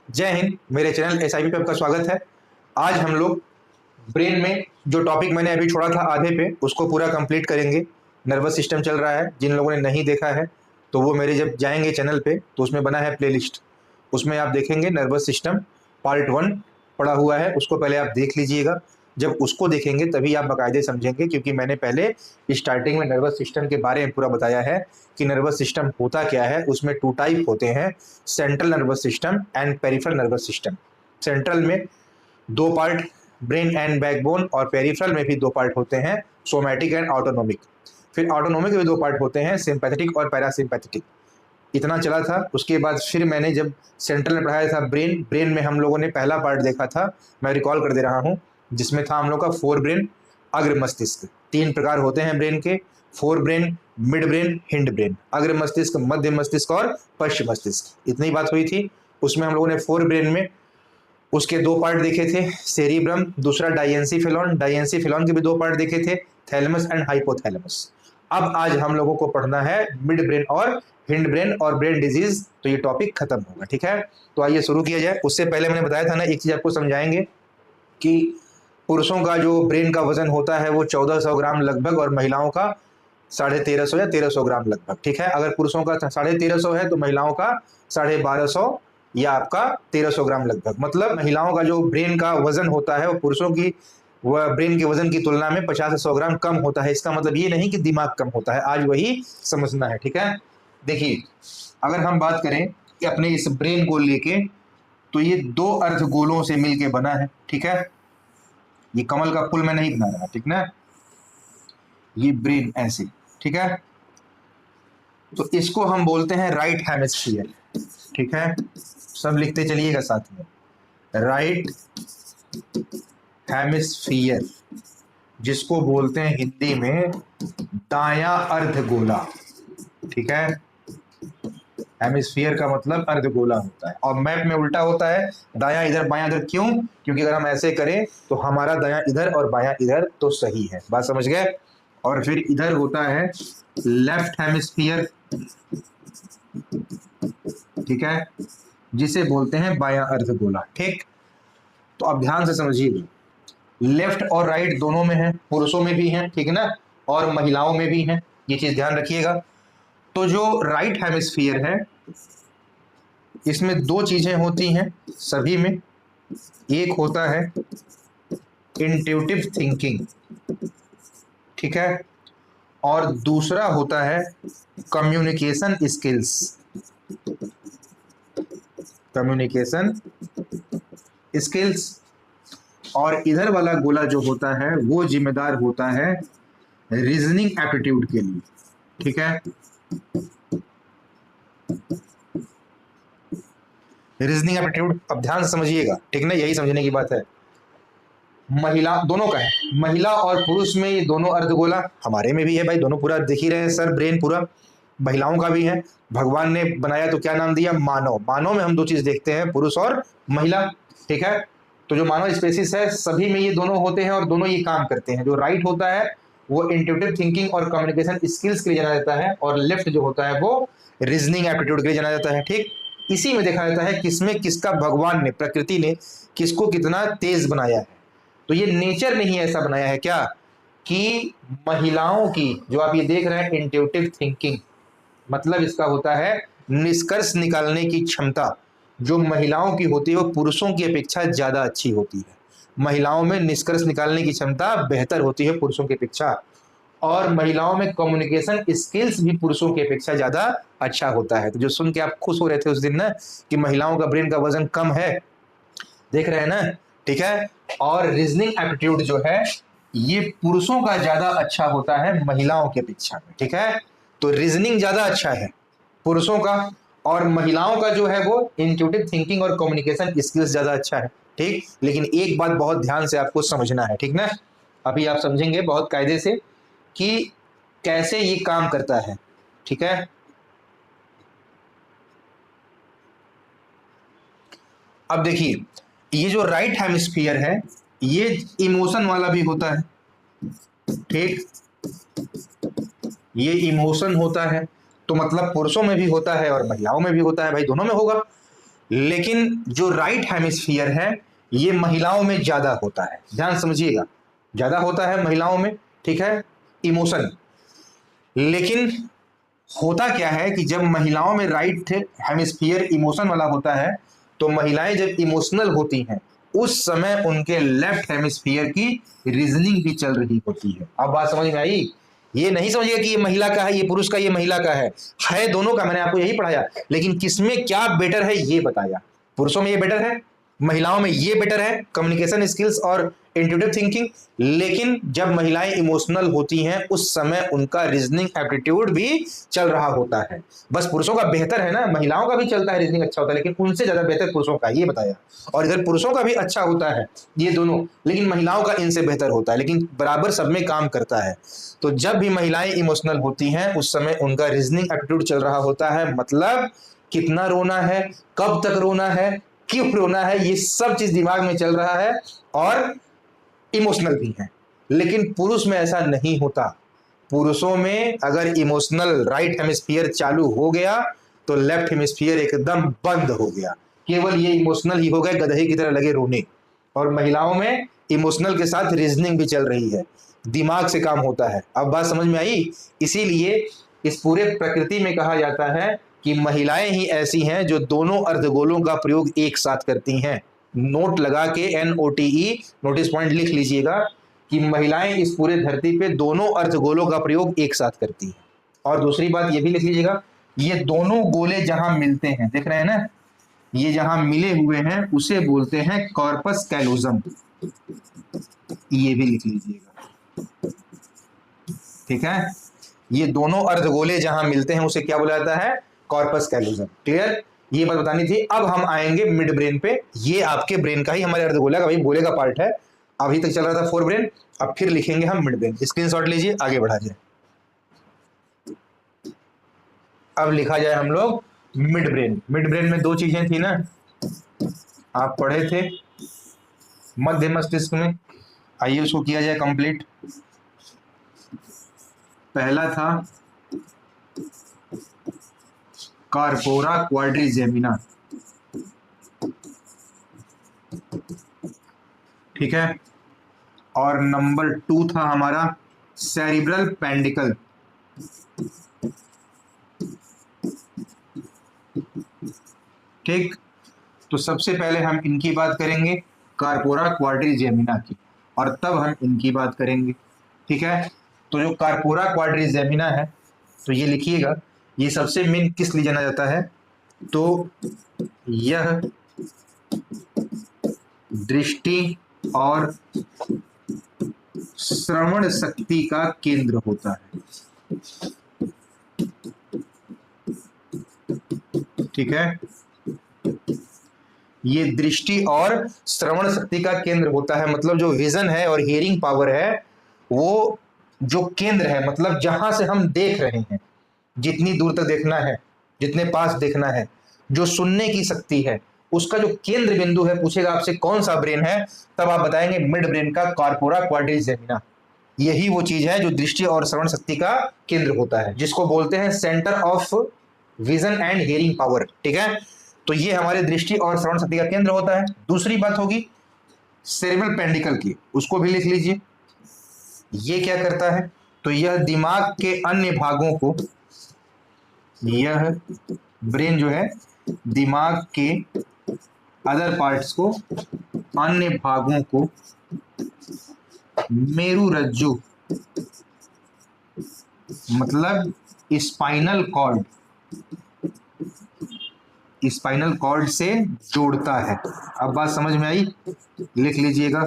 जय हिंद। मेरे channel SIP पे आपका स्वागत है। आज हम लोग ब्रेन में जो टॉपिक मैंने अभी छोड़ा था आधे पे, उसको पूरा कंप्लीट करेंगे। नर्वस सिस्टम चल रहा है, जिन लोगों ने नहीं देखा है तो वो मेरे जब जाएंगे चैनल पे तो उसमें बना है प्लेलिस्ट, उसमें आप देखेंगे नर्वस सिस्टम पार्ट 1 पड़ा हुआ है, उसको पहले आप देख लीजिएगा। जब उसको देखेंगे तभी आप बाकायदे समझेंगे, क्योंकि मैंने पहले स्टार्टिंग में नर्वस सिस्टम के बारे में पूरा बताया है कि नर्वस सिस्टम होता क्या है। उसमें 2 टाइप होते हैं, central nervous system and peripheral nervous system. Central में 2 पार्ट, ब्रेन एंड बैकबोन, और पेरिफेरल में भी 2 पार्ट होते हैं, सोमैटिक एंड ऑटोनोमिक। फिर ऑटोनोमिक में 2 पार्ट होते हैं, सिंपैथेटिक और पैरासिम्पैथेटिक। इतना चला था। उसके बाद फिर मैंने जब सेंट्रल में पढ़ाया था ब्रेन में हम लोगों ने पहला पार्ट देखा था, मैं रिकॉल कर दे रहा हूँ, जिसमें था हम लोग का फोर ब्रेन, अग्र मस्तिष्क। 3 प्रकार होते हैं ब्रेन के, fore brain, mid brain, hind brain, अग्र मस्तिष्क, मध्य मस्तिष्क और पश्चिम मस्तिष्क। इतनी बात हुई थी। उसमें हम लोगों ने फोर ब्रेन में उसके 2 पार्ट देखे थे, सेरिब्रम, दूसरा डाइएंसीफेलॉन। डाइएंसीफेलॉन के भी 2 पार्ट देखे थे, थैलेमस एंड हाइपोथैलेमस। अब आज हम लोगों को पढ़ना है मिड ब्रेन और हिंड ब्रेन और ब्रेन डिजीज, तो ये टॉपिक खत्म होगा। ठीक है, तो आइए शुरू किया जाए। उससे पहले मैंने बताया था ना, एक चीज आपको समझाएंगे कि पुरुषों का जो ब्रेन का वजन होता है वो 1400 ग्राम लगभग, और महिलाओं का 1350 या 1300 ग्राम लगभग। ठीक है, अगर पुरुषों का 1350 है तो महिलाओं का 1250 या आपका 1300 ग्राम लगभग। मतलब महिलाओं का जो ब्रेन का वजन होता है वो पुरुषों की वह ब्रेन के वजन की तुलना में 50 से 100 ग्राम कम होता है। इसका मतलब ये नहीं कि दिमाग कम होता है, आज वही समझना है। ठीक है, देखिए अगर हम बात करें कि अपने इस ब्रेन को लेके, तो ये 2 अर्धगोलों से मिलके बना है। ठीक है, ये कमल का फूल मैं नहीं बना रहा, ठीक ना, ये ब्रेन ऐसे। ठीक है, तो इसको हम बोलते हैं राइट हेमिस्फीयर। ठीक है, सब लिखते चलिएगा साथ में, राइट हेमिस्फीयर, जिसको बोलते हैं हिंदी में दाया अर्धगोला। ठीक है, हेमिस्फीयर का मतलब अर्धगोला होता है, और मैप में उल्टा होता है, दाया इधर बायां इधर। क्यों? क्योंकि अगर हम ऐसे करें तो हमारा दाया इधर और बायां इधर, तो सही है। बात समझ गए? और फिर इधर होता है लेफ्ट हेमिस्फीयर। ठीक है, जिसे बोलते हैं बायां अर्धगोला। ठीक, तो अब ध्यान से समझिए, लेफ्ट और राइट दोनों में है, पुरुषों में भी है, ठीक है ना, और महिलाओं में भी है, ये चीज ध्यान रखिएगा। तो जो राइट हेमिस्फीयर है, इसमें 2 चीजें होती हैं सभी में। एक होता है इंट्यूटिव थिंकिंग, ठीक है, और दूसरा होता है कम्युनिकेशन स्किल्स। Communication skills. और इधर वाला गोला जो होता है वो जिम्मेदार होता है रीजनिंग एप्टीट्यूड के लिए। ठीक है, रीजनिंग एप्टीट्यूड, अब ध्यान से समझिएगा, ठीक ना, यही समझने की बात है। महिला दोनों का है, महिला और पुरुष में ये दोनों अर्धगोला, हमारे में भी है भाई, दोनों पूरा देख ही रहे हैं सर, ब्रेन पूरा। महिलाओं का भी है, भगवान ने बनाया तो क्या नाम दिया? मानव। मानव में हम 2 चीज देखते हैं, पुरुष और महिला। ठीक है, तो जो मानव स्पेसिस है सभी में ये दोनों होते हैं और दोनों ये काम करते हैं। जो राइट होता है वो इंट्यूटिव थिंकिंग और कम्युनिकेशन स्किल्स के लिए जाना जाता है, और लेफ्ट जो होता है वो रीजनिंग एप्टीट्यूड के लिए जाना जाता है। ठीक, इसी में देखा जाता है किसमें किसका भगवान ने, प्रकृति ने किसको कितना तेज बनाया है। तो ये नेचर ने ही ऐसा बनाया है क्या, कि महिलाओं की जो आप ये देख रहे हैं इंट्यूटिव थिंकिंग, मतलब इसका होता है निष्कर्ष निकालने की क्षमता, जो महिलाओं की होती है वो पुरुषों की अपेक्षा ज्यादा अच्छी होती है। महिलाओं में निष्कर्ष निकालने की क्षमता बेहतर होती है पुरुषों की अपेक्षा, और महिलाओं में कम्युनिकेशन स्किल्स भी पुरुषों की अपेक्षा ज्यादा अच्छा होता है। तो जो सुन के आप खुश हो रहे थे उस दिन ना, कि महिलाओं का ब्रेन का वजन कम है, देख रहे हैं ना। ठीक है, और रीजनिंग एप्टीट्यूड जो है ये पुरुषों का ज्यादा अच्छा होता है महिलाओं की अपेक्षा में। ठीक है, तो रीजनिंग ज्यादा अच्छा है पुरुषों का, और महिलाओं का जो है वो इंट्यूटिव थिंकिंग और कम्युनिकेशन स्किल्स ज्यादा अच्छा है। ठीक, लेकिन एक बात बहुत ध्यान से आपको समझना है, ठीक ना, अभी आप समझेंगे बहुत कायदे से कि कैसे ये काम करता है। ठीक है, अब देखिए, ये जो राइट हेमिस्फीयर है ये इमोशन वाला भी होता है। ठीक, ये इमोशन होता है, तो मतलब पुरुषों में भी होता है और महिलाओं में भी होता है, भाई दोनों में होगा। लेकिन जो राइट हेमिस्फीयर है ये महिलाओं में ज्यादा होता है। ध्यान समझिएगा, ज्यादा होता है महिलाओं में, ठीक है, इमोशन। लेकिन होता क्या है कि जब महिलाओं में राइट हेमिस्फीयर इमोशन वाला होता है तो महिलाएं जब इमोशनल होती हैं उस समय उनके लेफ्ट हेमिस्फीयर की रीजनिंग भी चल रही होती है। अब बात समझ में आई? ये नहीं समझिएगा कि ये महिला का है, ये पुरुष का, ये महिला का है दोनों का। मैंने आपको यही पढ़ाया, लेकिन किसमें क्या बेटर है ये बताया। पुरुषों में ये बेटर है, महिलाओं में ये बेटर है, कम्युनिकेशन स्किल्स और इंट्यूटिव थिंकिंग। लेकिन जब महिलाएं इमोशनल होती हैं उस समय उनका रीजनिंग एप्टीट्यूड भी चल रहा होता है। बस पुरुषों का बेहतर है ना, महिलाओं का भी चलता है, रीजनिंग अच्छा होता है, लेकिन उनसे ज्यादा बेहतर पुरुषों का, ये बताया। और इधर पुरुषों का भी अच्छा होता है ये दोनों, लेकिन महिलाओं का इनसे बेहतर होता है, लेकिन बराबर सब में काम करता है। तो जब भी महिलाएं इमोशनल होती हैं उस समय उनका रीजनिंग एप्टीट्यूड चल रहा होता है, मतलब कितना रोना है, कब तक रोना है, क्यों रोना है, ये सब चीज दिमाग में चल रहा है और इमोशनल भी है। लेकिन पुरुष में ऐसा नहीं होता। पुरुषों में अगर इमोशनल राइट हेमिस्फीयर चालू हो गया तो लेफ्ट हेमिस्फीयर एकदम बंद हो गया, केवल ये इमोशनल ही हो गए, गधे की तरह लगे रोने। और महिलाओं में इमोशनल के साथ रीजनिंग भी चल रही है, दिमाग से काम होता है। अब बात समझ में आई? इसीलिए इस पूरे प्रकृति में कहा जाता है कि महिलाएं ही ऐसी हैं जो दोनों अर्धगोलों का प्रयोग एक साथ करती हैं। नोट लगा के NOTE नोटिस पॉइंट लिख लीजिएगा कि महिलाएं इस पूरे धरती पे दोनों अर्धगोलों का प्रयोग एक साथ करती हैं। और दूसरी बात ये भी लिख लीजिएगा, ये दोनों गोले जहां मिलते हैं, देख रहे हैं ना, ये जहां मिले हुए हैं उसे बोलते हैं कॉर्पस कैलोजम। ये भी लिख लीजिएगा, ठीक है। ये दोनों अर्धगोले जहां मिलते हैं उसे क्या बोला जाता है? Corpus callosum. क्लियर? ये बात बतानी थी। अब हम आएंगे मिड ब्रेन पे। ये आपके ब्रेन का ही, हमारे अर्धगोला का भाई गोले का पार्ट है। अभी तक चल रहा था फोर ब्रेन, अब फिर लिखेंगे हम मिड ब्रेन। स्क्रीनशॉट लीजिए, आगे बढ़ा जाए। अब लिखा जाए हम लोग मिड ब्रेन। मिड ब्रेन में दो चीजें थी ना, आप पढ़े थे मध्य मस्तिष्क में। आइए उसको किया जाए कंप्लीट। पहला था कार्पोरा क्वाड्रिजेमिना, ठीक है। और नंबर 2 था हमारा सेरिब्रल पेंडिकल। ठीक, तो सबसे पहले हम इनकी बात करेंगे, कार्पोरा क्वाड्रिजेमिना की, और तब हम इनकी बात करेंगे, ठीक है। तो जो कार्पोरा क्वाड्रिजेमिना है, तो ये लिखिएगा, ये सबसे मेन किस लिए जाना जाता है? तो यह दृष्टि और श्रवण शक्ति का केंद्र होता है, ठीक है। ये दृष्टि और श्रवण शक्ति का केंद्र होता है, मतलब जो विजन है और हियरिंग पावर है वो जो केंद्र है, मतलब जहां से हम देख रहे हैं, जितनी दूर तक देखना है, जितने पास देखना है, जो सुनने की शक्ति है, उसका जो केंद्र बिंदु है। पूछेगा आपसे कौन सा ब्रेन है, तब आप बताएंगे मिड ब्रेन का कार्पोरा क्वाड्रिजेमिना। यही वो चीज है जो दृष्टि और श्रवण शक्ति का केंद्र होता है, जिसको बोलते हैं centre of vision and hearing power, ठीक है। तो ये हमारे दृष्टि और श्रवण शक्ति का केंद्र होता है। दूसरी बात होगी सेरेब्रल पेंडिकल की, उसको भी लिख लीजिए। ये क्या करता है? तो यह दिमाग के अन्य भागों को, यह ब्रेन जो है दिमाग के अदर पार्ट्स को, अन्य भागों को मेरुरज्जु मतलब स्पाइनल कॉर्ड, स्पाइनल कॉर्ड से जोड़ता है। अब बात समझ में आई? लिख लीजिएगा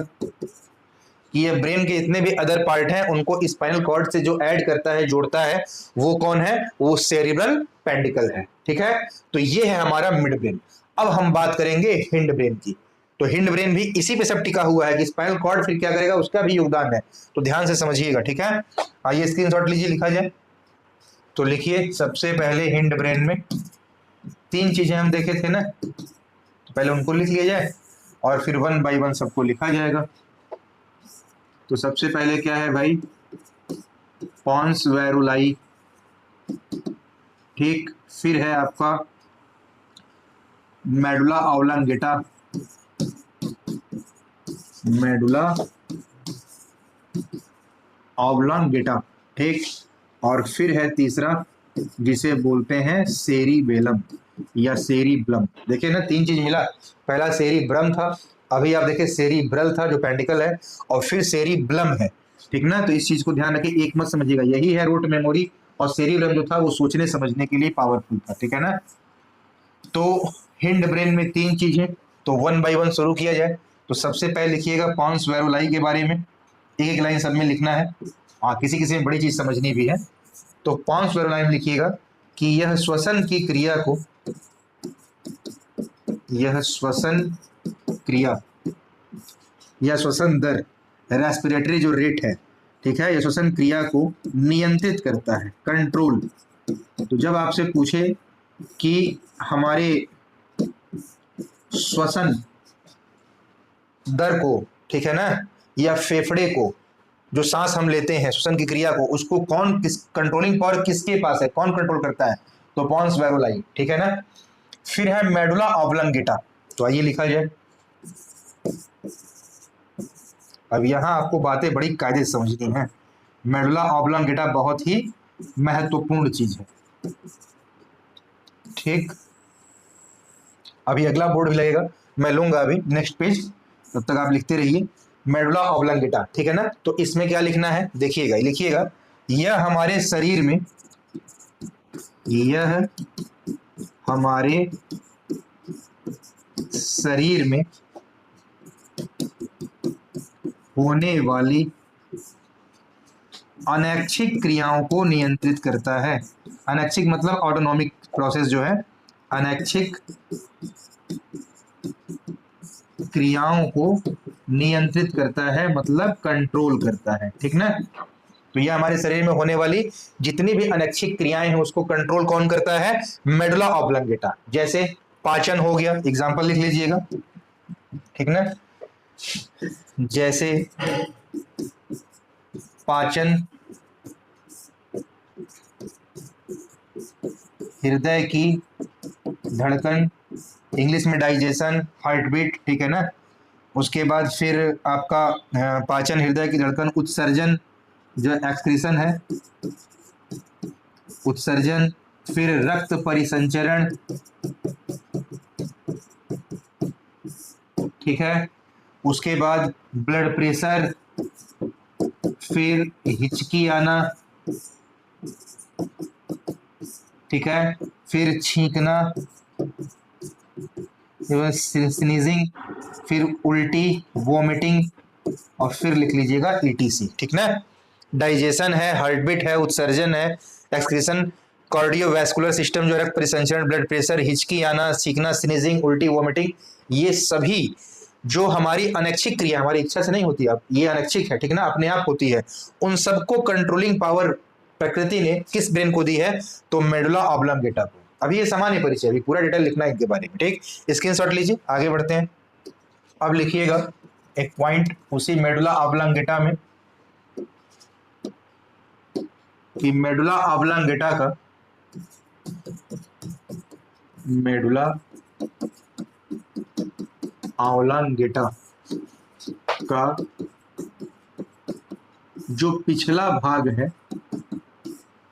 कि ये ब्रेन के जितने भी अदर पार्ट हैं उनको स्पाइनल कॉर्ड से जो ऐड करता है, जोड़ता है, वो कौन है? वो सेरिब्रल पेंडिकल है, ठीक है। तो ये है हमारा मिड ब्रेन। अब हम बात करेंगे हिंड ब्रेन की। तो हिंड ब्रेन भी इसी पे सब टिका हुआ है कि स्पाइनल कॉर्ड फिर क्या करेगा, उसका भी योगदान है। तो ध्यान से समझिएगा, ठीक है। आइए स्क्रीनशॉट लीजिए, लिखा जाए। तो लिखिए, सबसे पहले हिंड ब्रेन में 3 चीजें हम देखे थे ना, तो पहले उनको लिख लिया जाए और फिर 1 बाय 1 सबको लिखा जाएगा। तो सबसे पहले क्या है भाई? पॉन्स वैरुलाई, ठीक। फिर है आपका मेडुला ऑब्लांगेटा, मेडुला ऑब्लांगेटा, ठीक। और फिर है तीसरा जिसे बोलते हैं सेरिबेलम या सेरिब्लम। देखिए ना, तीन चीज मिला। पहला सेरिब्रम था, अभी आप देखिए सेरिब्रल था जो पेंडिकल है, और फिर सेरिब्लम है, ठीक ना। तो इस चीज को ध्यान रखिए, एक मत समझिएगा, यही है रूट मेमोरी, और सेरिब्रम जो था वो सोचने समझने के लिए पावरफुल था, ठीक है ना। तो हिंड ब्रेन में तीन चीजें, तो वन बाय वन शुरू किया जाए। तो सबसे पहले लिखिएगा पॉन्स वेरोलाई के बारे में, एक एक लाइन सब में लिखना है, किसी किसी में बड़ी चीज समझनी भी है। तो पॉन्स वेरोलाई में लिखिएगा कि यह श्वसन की क्रिया को, यह श्वसन क्रिया या श्वसन दर, रेस्पिरेटरी जो रेट है, ठीक है, यह श्वसन क्रिया को नियंत्रित करता है, कंट्रोल। तो जब आपसे पूछे कि हमारे श्वसन दर को, ठीक है ना, या फेफड़े को, जो सांस हम लेते हैं श्वसन की क्रिया को, उसको कौन, किस कंट्रोलिंग पावर किसके पास है, कौन कंट्रोल करता है, तो पॉन्स वेरोलाई, ठीक है ना। फिर है मेडुला ऑब्लांगेटा, तो आइए लिखा जाए। अब यहां आपको बातें बड़ी कायदे से समझनी है। मेडुला ऑब्लांगेटा बहुत ही महत्वपूर्ण चीज है, ठीक। अभी अगला बोर्ड भी लगेगा, मैं लूंगा अभी नेक्स्ट पेज, तब तक आप लिखते रहिए। मेडुला ऑब्लांगेटा, ठीक है ना। तो इसमें क्या लिखना है, देखिएगा, लिखिएगा, यह हमारे शरीर में, यह हमारे शरीर में होने वाली अनैच्छिक क्रियाओं को नियंत्रित करता है। अनैच्छिक मतलब ऑटोनॉमिक प्रोसेस जो है, अनैच्छिक क्रियाओं को नियंत्रित करता है, मतलब कंट्रोल करता है, ठीक ना। तो यह हमारे शरीर में होने वाली जितनी भी अनैच्छिक क्रियाएं हैं उसको कंट्रोल कौन करता है, मेडुला ऑब्लांगेटा। जैसे पाचन हो गया, एग्जांपल लिख लीजिएगा, ठीक ना। जैसे पाचन हृदय की धड़कन, इंग्लिश में डाइजेशन, हार्ट बीट, ठीक है ना। उसके बाद फिर आपका पाचन, हृदय की धड़कन, उत्सर्जन जो एक्सक्रीशन है, उत्सर्जन, फिर रक्त परिसंचरण, ठीक है। उसके बाद ब्लड प्रेशर, फिर हिचकी आना, ठीक है, फिर छींकना, स्नीजिंग, फिर उल्टी, वोमिटिंग, और फिर लिख लीजिएगा ईटीसी, ठीक ना। डाइजेशन है, हार्ट बीट है, उत्सर्जन है, एक्सक्रीशन, कार्डियोवैस्कुलर सिस्टम जो रक्त परिसंचरण, ब्लड प्रेशर, हिचकी आना, सीखना, स्नीजिंग, उल्टी, वोमिटिंग, ये सभी जो हमारी अनैच्छिक क्रिया, हमारी इच्छा से नहीं होती, अब ये अनैच्छिक है, ठीक ना, अपने आप होती है, उन सबको कंट्रोलिंग पावर प्रकृति ने किस ब्रेन को दी है, तो मेडुला ऑब्लांगेटा को। अभी ये सामान्य परिचय, अभी पूरा डिटेल लिखना है इनके बारे में, ठीक। स्क्रीनशॉट लीजिए, आगे बढ़ते हैं। अब लिखिएगा एक पॉइंट उसी मेडुला ऑब्लांगेटा में कि मेडुला ऑब्लांगेटा का, मेडुला ऑब्लांगेटा का जो पिछला भाग है,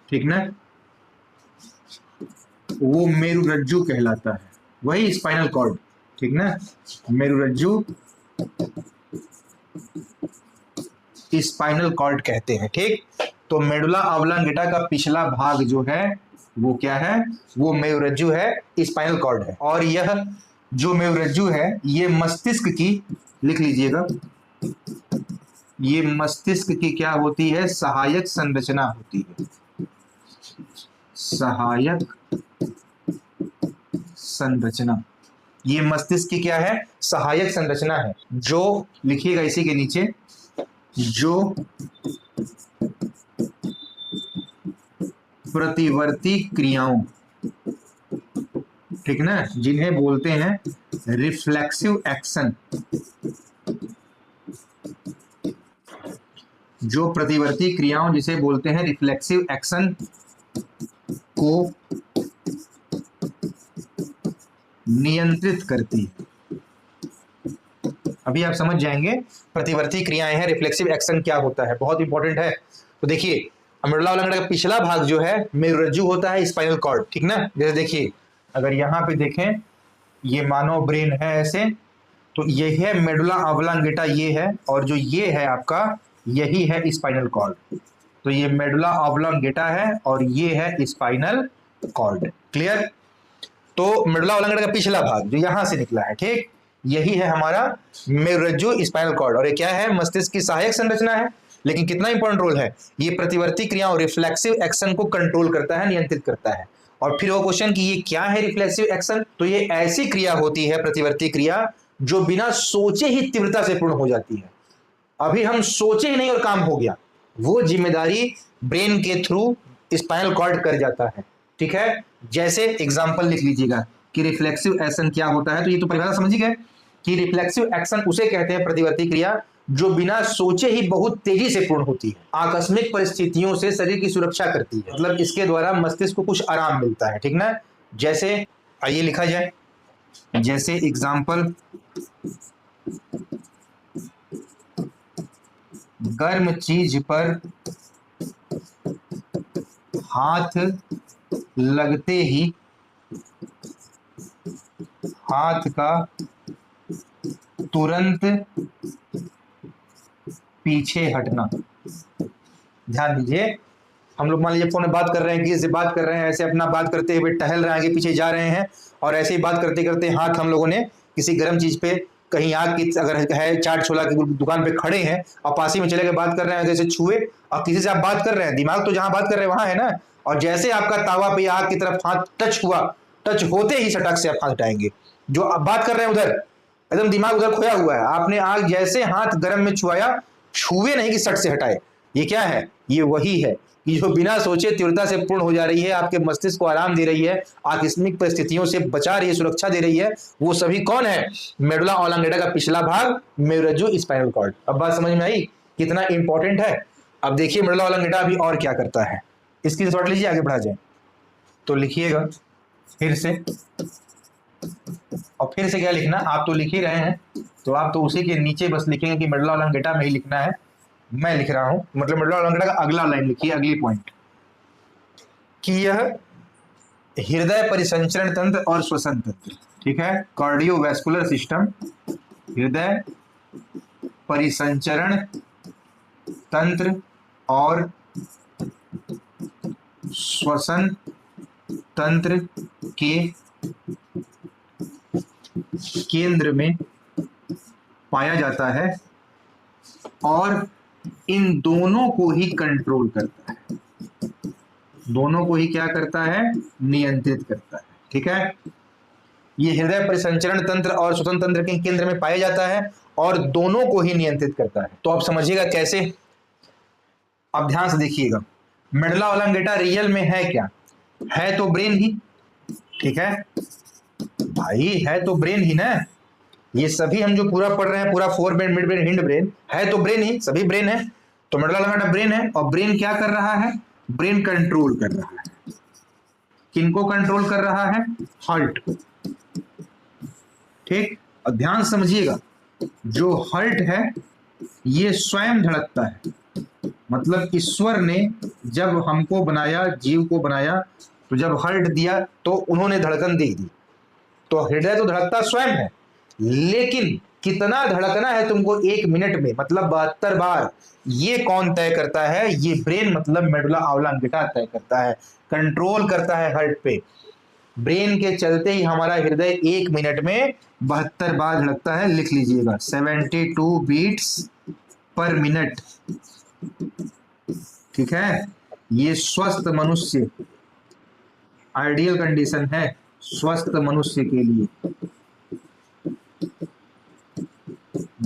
ठीक ना, वो मेरुरज्जु कहलाता है, वही स्पाइनल कॉर्ड, ठीक ना। मेरुरज्जु स्पाइनल कॉर्ड कहते हैं, ठीक। तो मेडुला ऑब्लांगेटा का पिछला भाग जो है वो क्या है, वो मेरुरज्जु है, स्पाइनल कॉर्ड है। और यह जो मेरुरज्जु है ये मस्तिष्क की, लिख लीजिएगा, ये मस्तिष्क की क्या होती है, सहायक संरचना होती है, सहायक संरचना। ये मस्तिष्क की क्या है, सहायक संरचना है, जो लिखिएगा इसी के नीचे, जो प्रतिवर्ती क्रियाओं, ठीक ना, जिन्हें बोलते हैं रिफ्लेक्सिव एक्शन, जो प्रतिवर्ती क्रियाओं जिसे बोलते हैं रिफ्लेक्सिव एक्शन को नियंत्रित करती है। अभी आप समझ जाएंगे प्रतिवर्ती क्रियाएं हैं, रिफ्लेक्सिव एक्शन क्या होता है, बहुत इंपॉर्टेंट है। तो देखिए मेडुला ऑब्लांगेटा का पिछला भाग जो है मेरुरज्जु होता है स्पाइनल कॉर्ड, ठीक ना। जैसे देखिए अगर यहाँ पे देखें ये मानव ब्रेन है ऐसे, तो ये है मेडुला ऑब्लांगेटा ये है, और जो ये है आपका यही है स्पाइनल कॉर्ड। तो ये मेडुला ऑब्लांगेटा है और ये है स्पाइनल कॉर्ड। क्लियर। तो मेडुला ऑब्लांगेटा का पिछला भाग जो यहां से निकला है, ठीक, यही है हमारा मेरुरज्जु स्पाइनल कॉर्ड। और ये क्या है, मस्तिष्क की सहायक संरचना है। लेकिन कितना इंपॉर्टेंट रोल है, ये प्रतिवर्ती क्रियाओं रिफ्लेक्सिव एक्शन को कंट्रोल करता है, नियंत्रित करता है। और फिर वो क्वेश्चन कि ये क्या है रिफ्लेक्सिव एक्शन, तो ये ऐसी क्रिया होती है प्रतिवर्ती क्रिया जो बिना सोचे ही तीव्रता से पूर्ण हो जाती है। अभी हम सोचे ही नहीं और काम हो गया, वो जिम्मेदारी ब्रेन के थ्रू स्पाइनल कॉर्ड कर जाता है। ठीक है, जैसे एग्जांपल लिख लीजिएगा कि रिफ्लेक्सिव एक्शन क्या होता है। तो ये तो परिभाषा समझ गए कि रिफ्लेक्सिव एक्शन उसे कहते हैं प्रतिवर्ती क्रिया जो बिना सोचे ही बहुत तेजी से पूर्ण होती है, आकस्मिक परिस्थितियों से शरीर की सुरक्षा करती है। मतलब इसके द्वारा मस्तिष्क को कुछ आराम मिलता है, ठीक ना। जैसे आइए लिखा जाए, जैसे एग्जांपल गर्म चीज पर हाथ लगते ही हाथ का तुरंत पीछे हटना। ध्यान दीजिए, हम लोग मान लीजिए फोन में बात कर रहे हैं, किसी से बात कर रहे हैं, ऐसे अपना बात करते हुए टहल रहे हैं, आगे पीछे जा रहे हैं, और ऐसे ही बात करते करते हाथ हम लोगों ने किसी गर्म चीज पे, कहीं आग की अगर है चाट छोला की दुकान पे खड़े हैं और पासी में चले के बात कर रहे हैं, जैसे छुए और किसी से आप बात कर रहे हैं, दिमाग तो जहां बात कर रहे हैं वहां है ना, और जैसे आपका तावा पे आग की तरफ हाथ टच हुआ, टच होते ही सटक से आप हाथ हटाएंगे। जो आप बात कर रहे हैं उधर एकदम दिमाग उधर खोया हुआ है, आपने आग जैसे हाथ गर्म में छुआया, छुए नहीं कि सट से हटाए। ये क्या है, ये वही है कि जो बिना सोचे तीव्रता से पूर्ण हो जा रही है, आपके मस्तिष्क को आराम दे रही है, आकस्मिक परिस्थितियों से बचा रही है, सुरक्षा दे रही है। वो सभी कौन है, मेडुला ऑब्लांगेटा का पिछला भाग मेरुरज्जु स्पाइनल कॉर्ड। अब बात समझ में आई कितना इंपॉर्टेंट है। अब देखिए मेडुला ऑब्लांगेटा अभी और क्या करता है, इसकी शॉर्ट लीजिए, आगे बढ़ा जाए। तो लिखिएगा फिर से, और फिर से क्या लिखना, आप तो लिख ही रहे हैं, तो आप तो उसी के नीचे बस लिखेंगे कि मेडुला ऑब्लांगेटा में ही लिखना है। मैं लिख रहा हूं, मतलब मेडुला ऑब्लांगेटा का अगला लाइन लिखिए, अगली पॉइंट, कि यह हृदय परिसंचरण तंत्र और श्वसन तंत्र, ठीक है, कार्डियोवैस्कुलर सिस्टम, हृदय परिसंचरण तंत्र और श्वसन तंत्र के केंद्र में पाया जाता है और इन दोनों को ही कंट्रोल करता है, दोनों को ही क्या करता है, नियंत्रित करता है। ठीक है, ये हृदय परिसंचरण तंत्र और श्वसन तंत्र के केंद्र में पाया जाता है और दोनों को ही नियंत्रित करता है। तो आप समझिएगा कैसे, अब ध्यान से देखिएगा, मेडुला ऑब्लांगेटा रियल में है क्या, है तो ब्रेन ही, ठीक है भाई, है तो ब्रेन ही ना। ये सभी हम जो पूरा पढ़ रहे हैं, पूरा fore brain, mid brain, hind brain, है तो ब्रेन ही, सभी ब्रेन है। तो मेडुला ऑब्लांगेटा ब्रेन है, और ब्रेन क्या कर रहा है, ब्रेन कंट्रोल कर रहा है। किनको कंट्रोल कर रहा है, हार्ट को। ठीक, और ध्यान समझिएगा, जो हार्ट है ये स्वयं धड़कता है। मतलब ईश्वर ने जब हमको बनाया, जीव को बनाया, तो जब हार्ट दिया तो उन्होंने धड़कन दे दी। तो हृदय तो धड़कता स्वयं है, लेकिन कितना धड़कना है तुमको एक मिनट में, मतलब 72 बार, ये कौन तय करता है, ये ब्रेन मतलब मेडुला ऑब्लांगेटा तय करता है, कंट्रोल करता है हार्ट पे। ब्रेन के चलते ही हमारा हृदय एक मिनट में 72 बार धड़कता है। लिख लीजिएगा 72 बीट्स पर मिनट। ठीक है, ये स्वस्थ मनुष्य, आइडियल कंडीशन है स्वस्थ मनुष्य के लिए,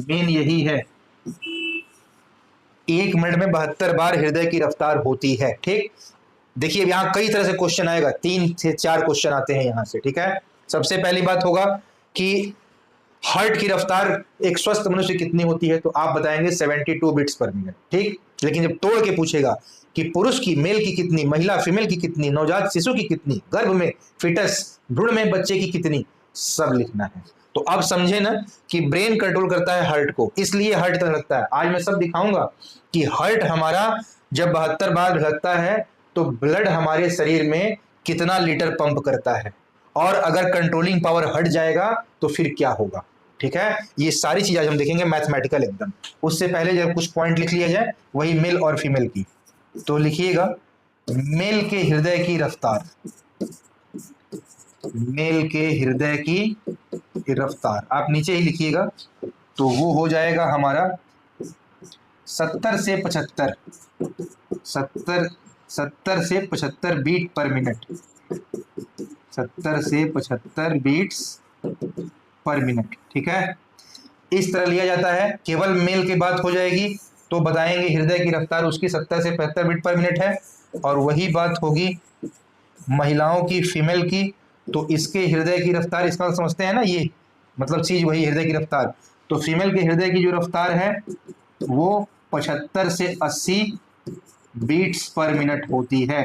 मेन यही है। एक मिनट में 72 बार हृदय की रफ्तार होती है। ठीक, देखिए यहां कई तरह से क्वेश्चन आएगा, 3 से 4 क्वेश्चन आते हैं यहां से। ठीक है, सबसे पहली बात होगा कि हार्ट की रफ्तार एक स्वस्थ मनुष्य कितनी होती है, तो आप बताएंगे 72 बीट्स पर मिनट। ठीक, लेकिन जब तोड़ के पूछेगा कि पुरुष की, मेल की कितनी, महिला फीमेल की कितनी, नवजात शिशु की कितनी, गर्भ में फिटस, भ्रूण में बच्चे की कितनी, सब लिखना है। तो अब समझे ना कि ब्रेन कंट्रोल करता है हार्ट को, इसलिए हार्ट इतना धड़कता है। आज मैं सब दिखाऊंगा कि हार्ट हमारा जब 72 बार धड़कता है तो ब्लड हमारे शरीर में कितना लीटर पंप करता है, और अगर कंट्रोलिंग पावर हट जाएगा तो फिर क्या होगा। ठीक है, ये सारी चीज आज हम देखेंगे मैथमेटिकल एकदम। उससे पहले जब कुछ पॉइंट लिख लिया जाए, वही मेल और फीमेल की। तो लिखिएगा मेल के हृदय की रफ्तार, मेल के हृदय की रफ्तार आप नीचे ही लिखिएगा, तो वो हो जाएगा हमारा 70 से 75 70 से 75 बीट पर मिनट, 70 से 75 बीट्स पर मिनट। ठीक है, इस तरह लिया जाता है। केवल मेल की बात हो जाएगी तो बताएंगे हृदय की रफ्तार उसकी 70 से 75 बीट पर मिनट है, और वही बात होगी महिलाओं की, फीमेल की, तो इसके हृदय की रफ्तार, इसका समझते हैं ना, ये मतलब चीज वही हृदय की रफ्तार। तो फीमेल के हृदय की जो रफ्तार है वो 75 से 80 बीट्स पर मिनट होती है।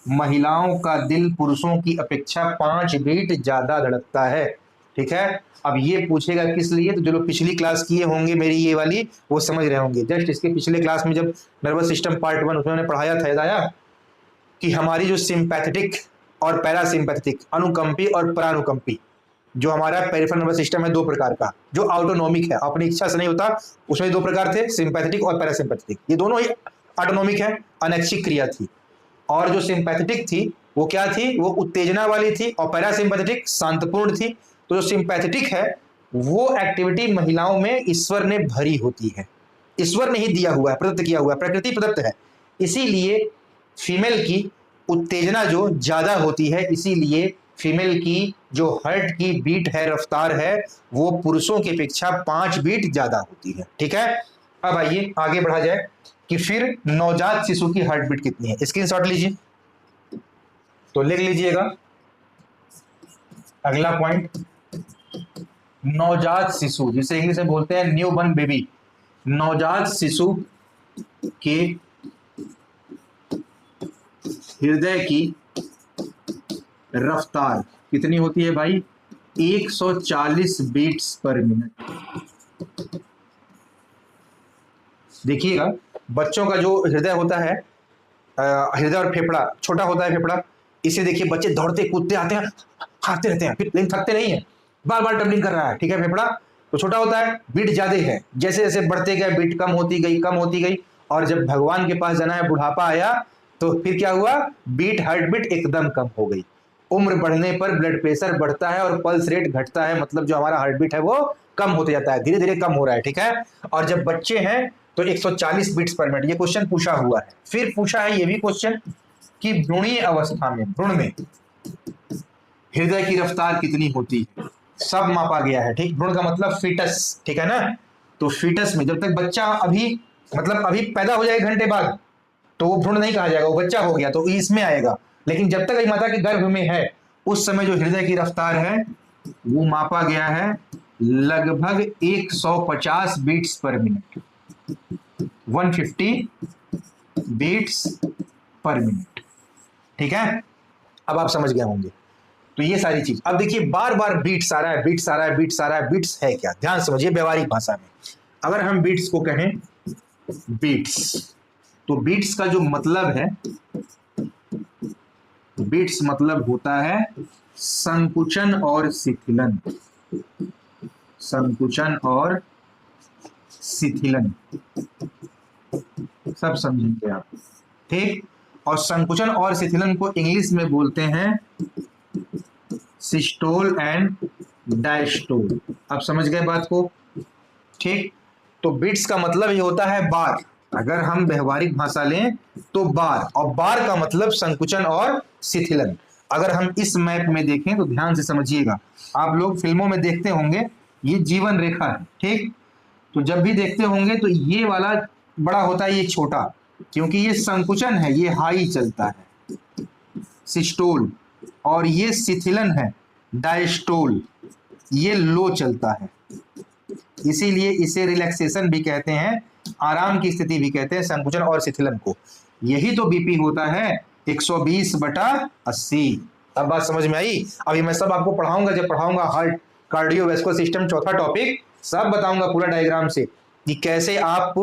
महिलाओं का दिल पुरुषों की अपेक्षा 5 बीट ज्यादा धड़कता है। ठीक है, अब ये पूछेगा किस लिए, तो जो लोग पिछली क्लास किए होंगे मेरी ये वाली, वो समझ रहे होंगे। जस्ट इसके पिछले क्लास में जब नर्वस सिस्टम पार्ट 1 उसमें पढ़ाया था, याद आया कि हमारी जो सिंपैथेटिक और पैरासिम्पैथेटिक, अनुकंपी और परानुकंपी, जो हमारा पेरिफेरल नर्वस सिस्टम है दो प्रकार का, जो ऑटोनॉमिक है, अपनी इच्छा से नहीं होता, उसमें दो प्रकार थे, सिंपैथेटिक और पैरासिम्पैथेटिक। ये दोनों ही ऑटोनॉमिक है, अनैच्छिक क्रिया थी। और जो सिंपैथेटिक थी वो क्या थी, वो उत्तेजना वाली थी, और पैरासिम्पैथेटिक शांतपूर्ण थी। तो जो सिंपैथेटिक है वो एक्टिविटी महिलाओं में ईश्वर ने भरी होती है, ईश्वर ने ही दिया हुआ है, प्रदत्त किया हुआ है, प्रकृति प्रदत्त है। इसीलिए फीमेल की उत्तेजना जो ज्यादा होती है, इसीलिए फीमेल की जो हार्ट की बीट है, रफ्तार है, वो पुरुषों की अपेक्षा 5 बीट ज्यादा होती है। ठीक है, अब आइए आगे बढ़ा जाए कि फिर नवजात शिशु की हार्ट बीट कितनी है। स्क्रीनशॉट लीजिए, तो लिख लीजिएगा अगला पॉइंट, नवजात शिशु जिसे इंग्लिश में बोलते हैं न्यू बॉर्न बेबी, नवजात शिशु के हृदय की रफ्तार कितनी होती है भाई, 140 बीट्स पर मिनट। देखिएगा बच्चों का जो हृदय होता है, हृदय और फेफड़ा, छोटा होता है फेफड़ा, इसे देखिए बच्चे दौड़ते कूदते आते हैं, हारते रहते हैं, फिर लेकिन थकते नहीं है, बार बार डबलिंग कर रहा है। ठीक है, फेफड़ा तो छोटा होता है, बीट ज्यादा है, जैसे जैसे बढ़ते गए बीट कम होती गई, कम होती गई, और जब भगवान के पास जाना है, बुढ़ापा आया, तो फिर क्या हुआ, बीट, हार्ट बीट एकदम कम हो गई। उम्र बढ़ने पर ब्लड प्रेशर बढ़ता है और पल्स रेट घटता है, मतलब जो हमारा हार्ट बीट है वो कम होते जाता है, धीरे धीरे कम हो रहा है। ठीक है, और जब बच्चे हैं तो 140 बीट्स पर मिनट। ये क्वेश्चन पूछा हुआ है। फिर पूछा है ये भी क्वेश्चन कि भ्रूणीय अवस्था में, भ्रूण में हृदय की रफ्तार कितनी होती है, सब मापा गया है। ठीक, भ्रूण का मतलब फीटस, ठीक है ना, तो फीटस में जब तक बच्चा अभी मतलब अभी पैदा हो जाए घंटे बाद, तो वो भ्रूण नहीं कहा जाएगा, वो बच्चा हो गया तो इसमें आएगा। लेकिन जब तक माता के गर्भ में है, उस समय जो हृदय की रफ्तार है वो मापा गया है लगभग 150 बीट्स पर मिनट, 150 बीट्स पर मिनट। ठीक है, अब आप समझ गए होंगे। तो ये सारी चीज, अब देखिए बार बार बीट्स आ रहा है, बीट्स आ रहा है, बीट्स आ रहा है, बीट्स है क्या, ध्यान समझिए व्यवहारिक भाषा में। अगर हम बीट्स को कहें, बीट्स, तो बीट्स का जो मतलब है, बीट्स मतलब होता है संकुचन और शिथिलन, संकुचन और शिथिलन, सब समझेंगे आप। ठीक, और संकुचन और शिथिलन को इंग्लिश में बोलते हैं सिस्टोल एंड डायस्टोल। आप समझ गए बात को। ठीक, तो बीट्स का मतलब ये होता है बार, अगर हम व्यवहारिक भाषा लें तो बार, और बार का मतलब संकुचन और शिथिलन। अगर हम इस मैप में देखें तो ध्यान से समझिएगा, आप लोग फिल्मों में देखते होंगे ये जीवन रेखा है। ठीक, तो जब भी देखते होंगे तो ये वाला बड़ा होता है, ये छोटा, क्योंकि ये संकुचन है, ये हाई चलता है सिस्टोल, और ये शिथिलन है डायस्टोल, ये लो चलता है। इसीलिए इसे रिलैक्सेशन भी कहते हैं, आराम की स्थिति भी कहते हैं, संकुचन और शिथिलन को। यही तो बीपी होता है 120/80। अब बात समझ में आई। अभी मैं सब आपको पढ़ाऊंगा, जब पढ़ाऊंगा हार्ट कार्डियोवैस्कुलर सिस्टम चौथा टॉपिक, सब बताऊंगा पूरा डायग्राम से कि कैसे आप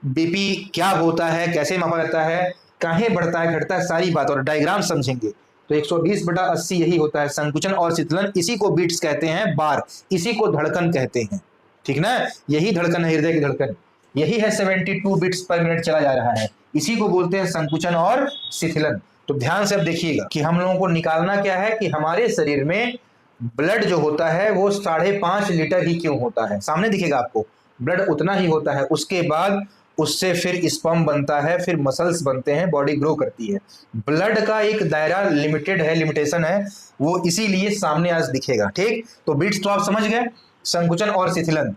बीपी क्या होता है, कैसे मापा जाता है, काहे बढ़ता है घटता है, सारी बात और डायग्राम समझेंगे। तो 120/80 यही होता है संकुचन और शीतलन, इसी को बीट्स कहते हैं, बार, इसी को धड़कन कहते हैं, ठीक ना। यही धड़कन है, हृदय की धड़कन, यही है 72 बीट्स पर मिनट चला जा रहा है, इसी को बोलते हैं संकुचन और शिथिलन। तो ध्यान से अब देखिएगा कि हम लोगों को निकालना क्या है कि हमारे शरीर में ब्लड जो होता है वो 5.5 लीटर ही क्यों होता है। सामने दिखेगा आपको, ब्लड उतना ही होता है, उसके बाद उससे फिर स्पर्म बनता है, फिर मसल्स बनते हैं, बॉडी ग्रो करती है। ब्लड का एक दायरा लिमिटेड है, लिमिटेशन है, वो इसीलिए सामने आज दिखेगा, ठीक। तो बीट्स तो आप समझ गए, संकुचन और शिथिलन।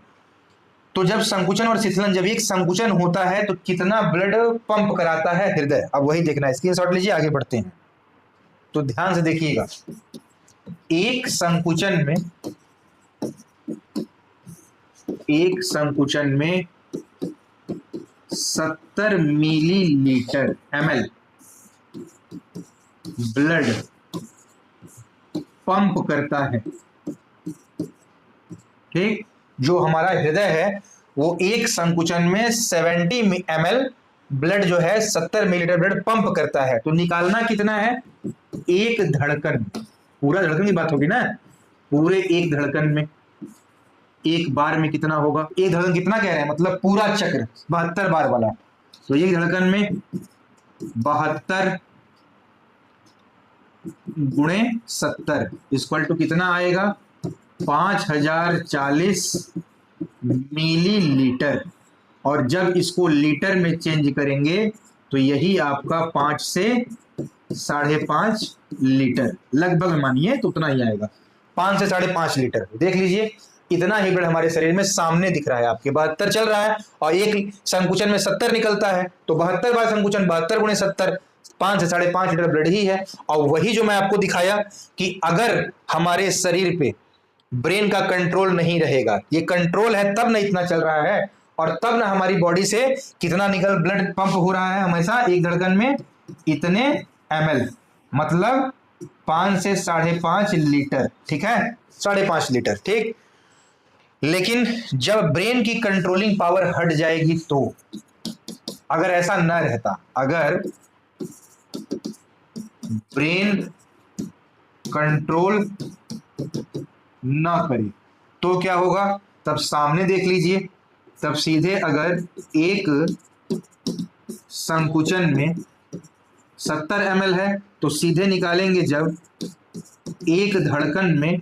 तो जब संकुचन और शिथिलन, जब एक संकुचन होता है तो कितना ब्लड पंप कराता है हृदय, अब वही देखना है, स्क्रीनशॉट लीजिए, आगे बढ़ते हैं। तो ध्यान से देखिएगा, एक संकुचन में 70 मिलीलीटर ml ब्लड पंप करता है, ठीक। जो हमारा हृदय है वो एक संकुचन में 70 ml ब्लड जो है 70 मिलीलीटर ब्लड पंप करता है। तो निकालना कितना है, एक धड़कन, पूरा धड़कन की बात होगी ना, पूरे एक धड़कन में, एक बार में कितना होगा, एक धड़कन कितना कह रहे हैं, मतलब पूरा चक्र 72 बार वाला। तो एक धड़कन में 72 गुणे 70 इक्वल टू कितना आएगा, 5040 मिलीलीटर। और जब इसको लीटर में चेंज करेंगे तो यही आपका 5 से 5.5 लीटर लगभग मानिए, तो उतना ही आएगा, 5 से 5.5 लीटर। देख लीजिए इतना ही ब्लड हमारे शरीर में सामने दिख रहा है आपके, 72 चल रहा है और एक संकुचन में 70 निकलता है, तो 72 बार संकुचन, 72 गुणे 70, 5 से 5.5 लीटर ब्लड ही है। और वही जो मैं आपको दिखाया कि अगर हमारे शरीर पे ब्रेन का कंट्रोल नहीं रहेगा, ये कंट्रोल है तब ना इतना चल रहा है, और तब ना हमारी बॉडी से कितना निकल ब्लड पंप हो रहा है हमेशा एक धड़कन में, इतने ml, मतलब 5 से 5.5 लीटर, ठीक है, 5.5 लीटर, ठीक। लेकिन जब ब्रेन की कंट्रोलिंग पावर हट जाएगी, तो अगर ऐसा न रहता, अगर ब्रेन कंट्रोल ना करे तो क्या होगा, तब सामने देख लीजिए, तब सीधे अगर एक संकुचन में 70 ml है तो सीधे निकालेंगे जब एक धड़कन में,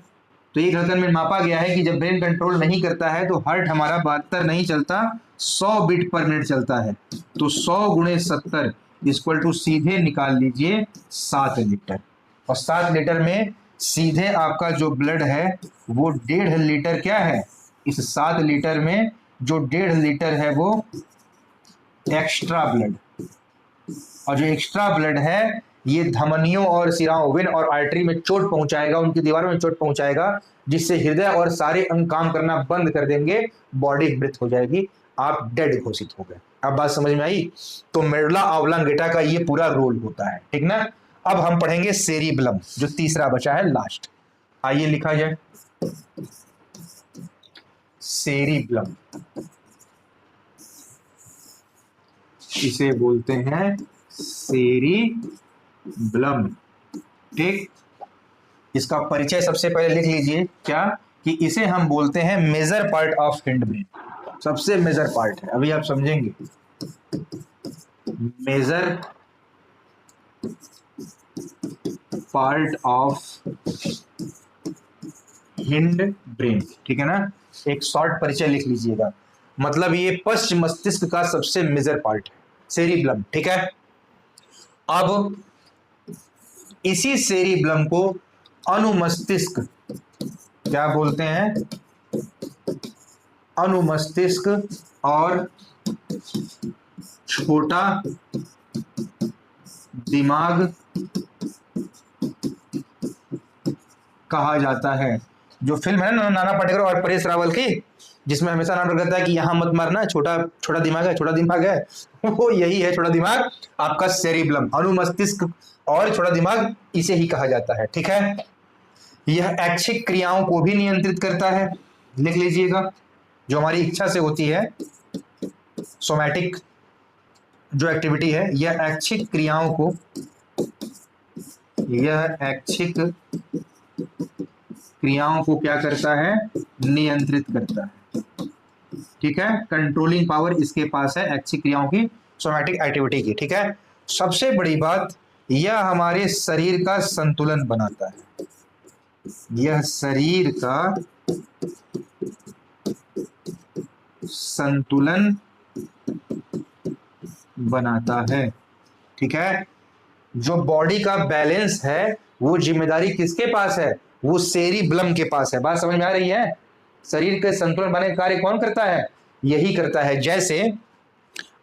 तो एक धड़कन में मापा गया है कि जब ब्रेन कंट्रोल नहीं करता है तो हार्ट हमारा 72 नहीं चलता, 100 बीट पर मिनट चलता है। तो 100 गुणे 70 इक्वल टू सीधे निकाल लीजिए 7 लीटर। और 7 लीटर में सीधे आपका जो ब्लड है वो 1.5 लीटर क्या है, इस 7 लीटर में जो 1.5 लीटर है वो एक्स्ट्रा ब्लड। और जो एक्स्ट्रा ब्लड है ये धमनियों और सिराओं, वेन और आर्टरी में चोट पहुंचाएगा, उनकी दीवारों में चोट पहुंचाएगा, जिससे हृदय और सारे अंग काम करना बंद कर देंगे, बॉडी मृत हो जाएगी, आप डेड घोषित हो गए। अब बात समझ में आई। तो मेडुला ऑब्लांगेटा का ये पूरा रोल होता है, ठीक ना। अब हम पढ़ेंगे सेरिब्लम, जो तीसरा बचा है लास्ट, आइए लिखा जाए सेरिब्लम, इसे बोलते हैं सेरिब्लम, ठीक। इसका परिचय सबसे पहले लिख लीजिए, क्या कि इसे हम बोलते हैं major part of hind brain, सबसे मेजर पार्ट है, अभी आप समझेंगे, major part of hind brain, ठीक है ना। एक शॉर्ट परिचय लिख लीजिएगा, मतलब ये पश्च मस्तिष्क का सबसे मेजर पार्ट है सेरिब्लम, ठीक है। अब इसी सेरिब्लम को अनुमस्तिष्क क्या बोलते हैं, अनुमस्तिष्क और छोटा दिमाग कहा जाता है। जो फिल्म है ना नाना पाटेकर और परेश रावल की, जिसमें हमेशा नाम रखा जाता है कि यहाँ मत मारना, छोटा छोटा दिमाग है, छोटा दिमाग है, वो यही है छोटा दिमाग, आपका सेरिब्लम, अनुमस्तिष्क और छोटा दिमाग इसे ही कहा जाता है। ठीक है, यह ऐच्छिक क्रियाओं को भी नियंत्रित करता है, लिख लीजिएगा, जो हमारी इच्छा से होती है, सोमैटिक जो एक्टिविटी है, यह ऐच्छिक क्रियाओं को, यह ऐच्छिक क्रियाओं को क्या करता है, नियंत्रित करता है। ठीक है, कंट्रोलिंग पावर इसके पास है ऐच्छिक क्रियाओं की, सोमैटिक एक्टिविटी की। ठीक है, सबसे बड़ी बात, यह हमारे शरीर का संतुलन बनाता है, यह शरीर का संतुलन बनाता है। ठीक है, जो बॉडी का बैलेंस है वो जिम्मेदारी किसके पास है, वो सेरिब्लम के पास है। बात समझ में आ रही है? शरीर के संतुलन बनाने का कार्य कौन करता है, यही करता है। जैसे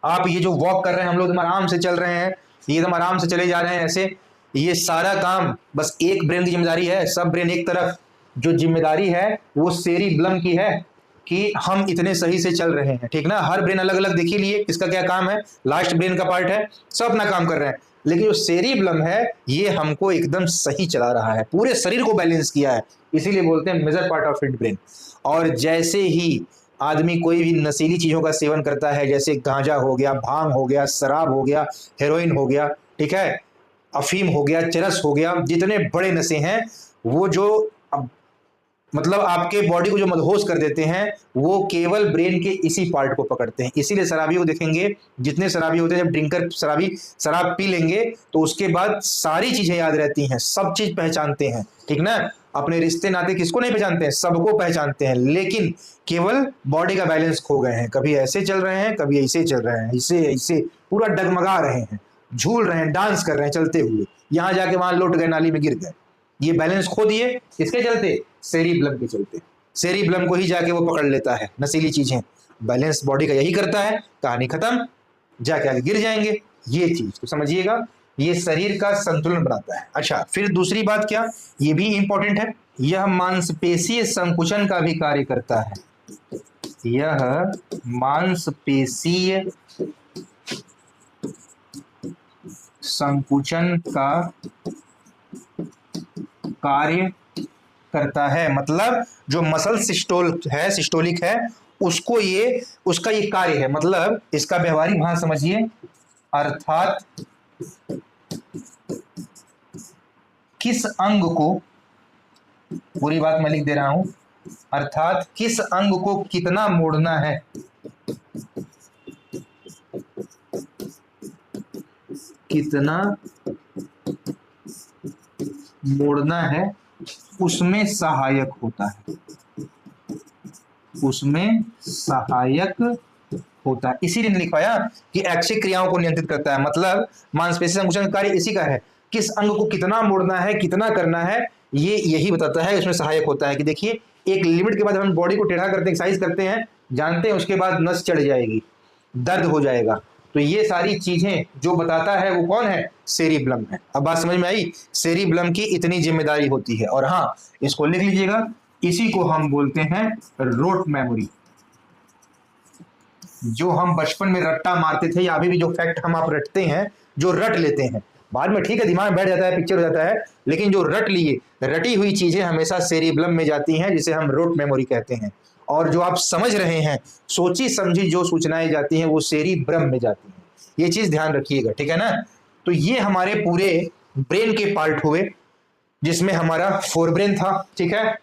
आप ये जो वॉक कर रहे हैं, हम लोग एकदम आराम से चल रहे हैं, ये एकदम आराम से चले जा रहे हैं ऐसे, ये सारा काम बस एक ब्रेन की जिम्मेदारी है, सब ब्रेन एक तरफ, जो जिम्मेदारी है वो सेरिब्लम की है कि हम इतने सही से चल रहे हैं। ठीक ना, हर ब्रेन अलग अलग देखिए लिए किसका क्या काम है, लास्ट ब्रेन का पार्ट है, सब अपना काम कर रहे हैं, लेकिन जो सेरिब्लम है ये हमको एकदम सही चला रहा है, पूरे शरीर को बैलेंस किया है, इसीलिए बोलते हैं major part of it brain. और जैसे ही आदमी कोई भी नशीली चीजों का सेवन करता है, जैसे गांजा हो गया, भांग हो गया, शराब हो गया, हेरोइन हो गया, ठीक है, अफीम हो गया, चरस हो गया, जितने बड़े नशे हैं वो जो मतलब आपके बॉडी को जो मदहोश कर देते हैं, वो केवल ब्रेन के इसी पार्ट को पकड़ते हैं। इसीलिए शराबी को देखेंगे, जितने शराबी होते हैं, जब ड्रिंकर शराबी शराब पी लेंगे तो उसके बाद सारी चीजें याद रहती हैं, सब चीज पहचानते हैं। ठीक ना, अपने रिश्ते नाते किसको नहीं पहचानते हैं, सबको पहचानते हैं, लेकिन केवल बॉडी का बैलेंस खो गए हैं, कभी ऐसे चल रहे हैं, कभी ऐसे चल रहे हैं, इसे पूरा डगमगा रहे हैं, झूल रहे हैं, डांस कर रहे हैं चलते हुए, यहां जाके वहां लौट गए, नाली में गिर गए, ये बैलेंस खो दिए, किसके चलते, सेरिब्लम के चलते। सेरिब्लम को ही जाके वो पकड़ लेता है, नशीली चीजें, बैलेंस बॉडी का यही करता है, कहानी खत्म, जाके आगे गिर जाएंगे। ये चीज तो समझिएगा, ये शरीर का संतुलन बनाता है। अच्छा, फिर दूसरी बात क्या, ये भी इंपॉर्टेंट है, यह मांसपेशीय संकुचन का भी कार्य करता है, यह मांसपेशीय संकुचन का कार्य करता है। मतलब जो मसल सिस्टोलिक है, उसको ये, उसका ये कार्य है, मतलब इसका व्यवहारिक भाषा समझिए, अर्थात किस अंग को, पूरी बात मैं लिख दे रहा हूं, अर्थात किस अंग को कितना मोड़ना है, कितना मोड़ना है, उसमें सहायक होता है, उसमें सहायक होता है। इसीलिए लिख पाया कि ऐच्छिक क्रियाओं को नियंत्रित करता है, मतलब मांसपेशी संकुचन कार्य इसी का है, किस अंग को कितना मोड़ना है, कितना करना है, ये यही बताता है, इसमें सहायक होता है। कि देखिए एक लिमिट के बाद हम बॉडी को टेढ़ा करते हैं, एक्सरसाइज करते हैं, जानते हैं, उसके बाद नस चढ़ जाएगी, दर्द हो जाएगा, तो ये सारी चीजें जो बताता है वो कौन है, सेरिब्लम है। अब बात समझ में आई, सेरिब्लम की इतनी जिम्मेदारी होती है। और हाँ, इसको लिख लीजिएगा, इसी को हम बोलते हैं रोट मेमोरी। जो हम बचपन में रट्टा मारते थे, या अभी भी जो फैक्ट हम आप रटते हैं, जो रट लेते हैं, बाद में ठीक है दिमाग में बैठ जाता है, पिक्चर हो जाता है, लेकिन जो रट लिए, रटी हुई चीजें हमेशा सेरिब्लम में जाती हैं, जिसे हम रोट मेमोरी कहते हैं। और जो आप समझ रहे हैं, सोची समझी जो सूचनाएं जाती हैं, वो सेरिब्रम में जाती हैं। ये चीज ध्यान रखिएगा, ठीक है ना। तो ये हमारे पूरे ब्रेन के पार्ट हुए, जिसमें हमारा फोर ब्रेन था, ठीक है,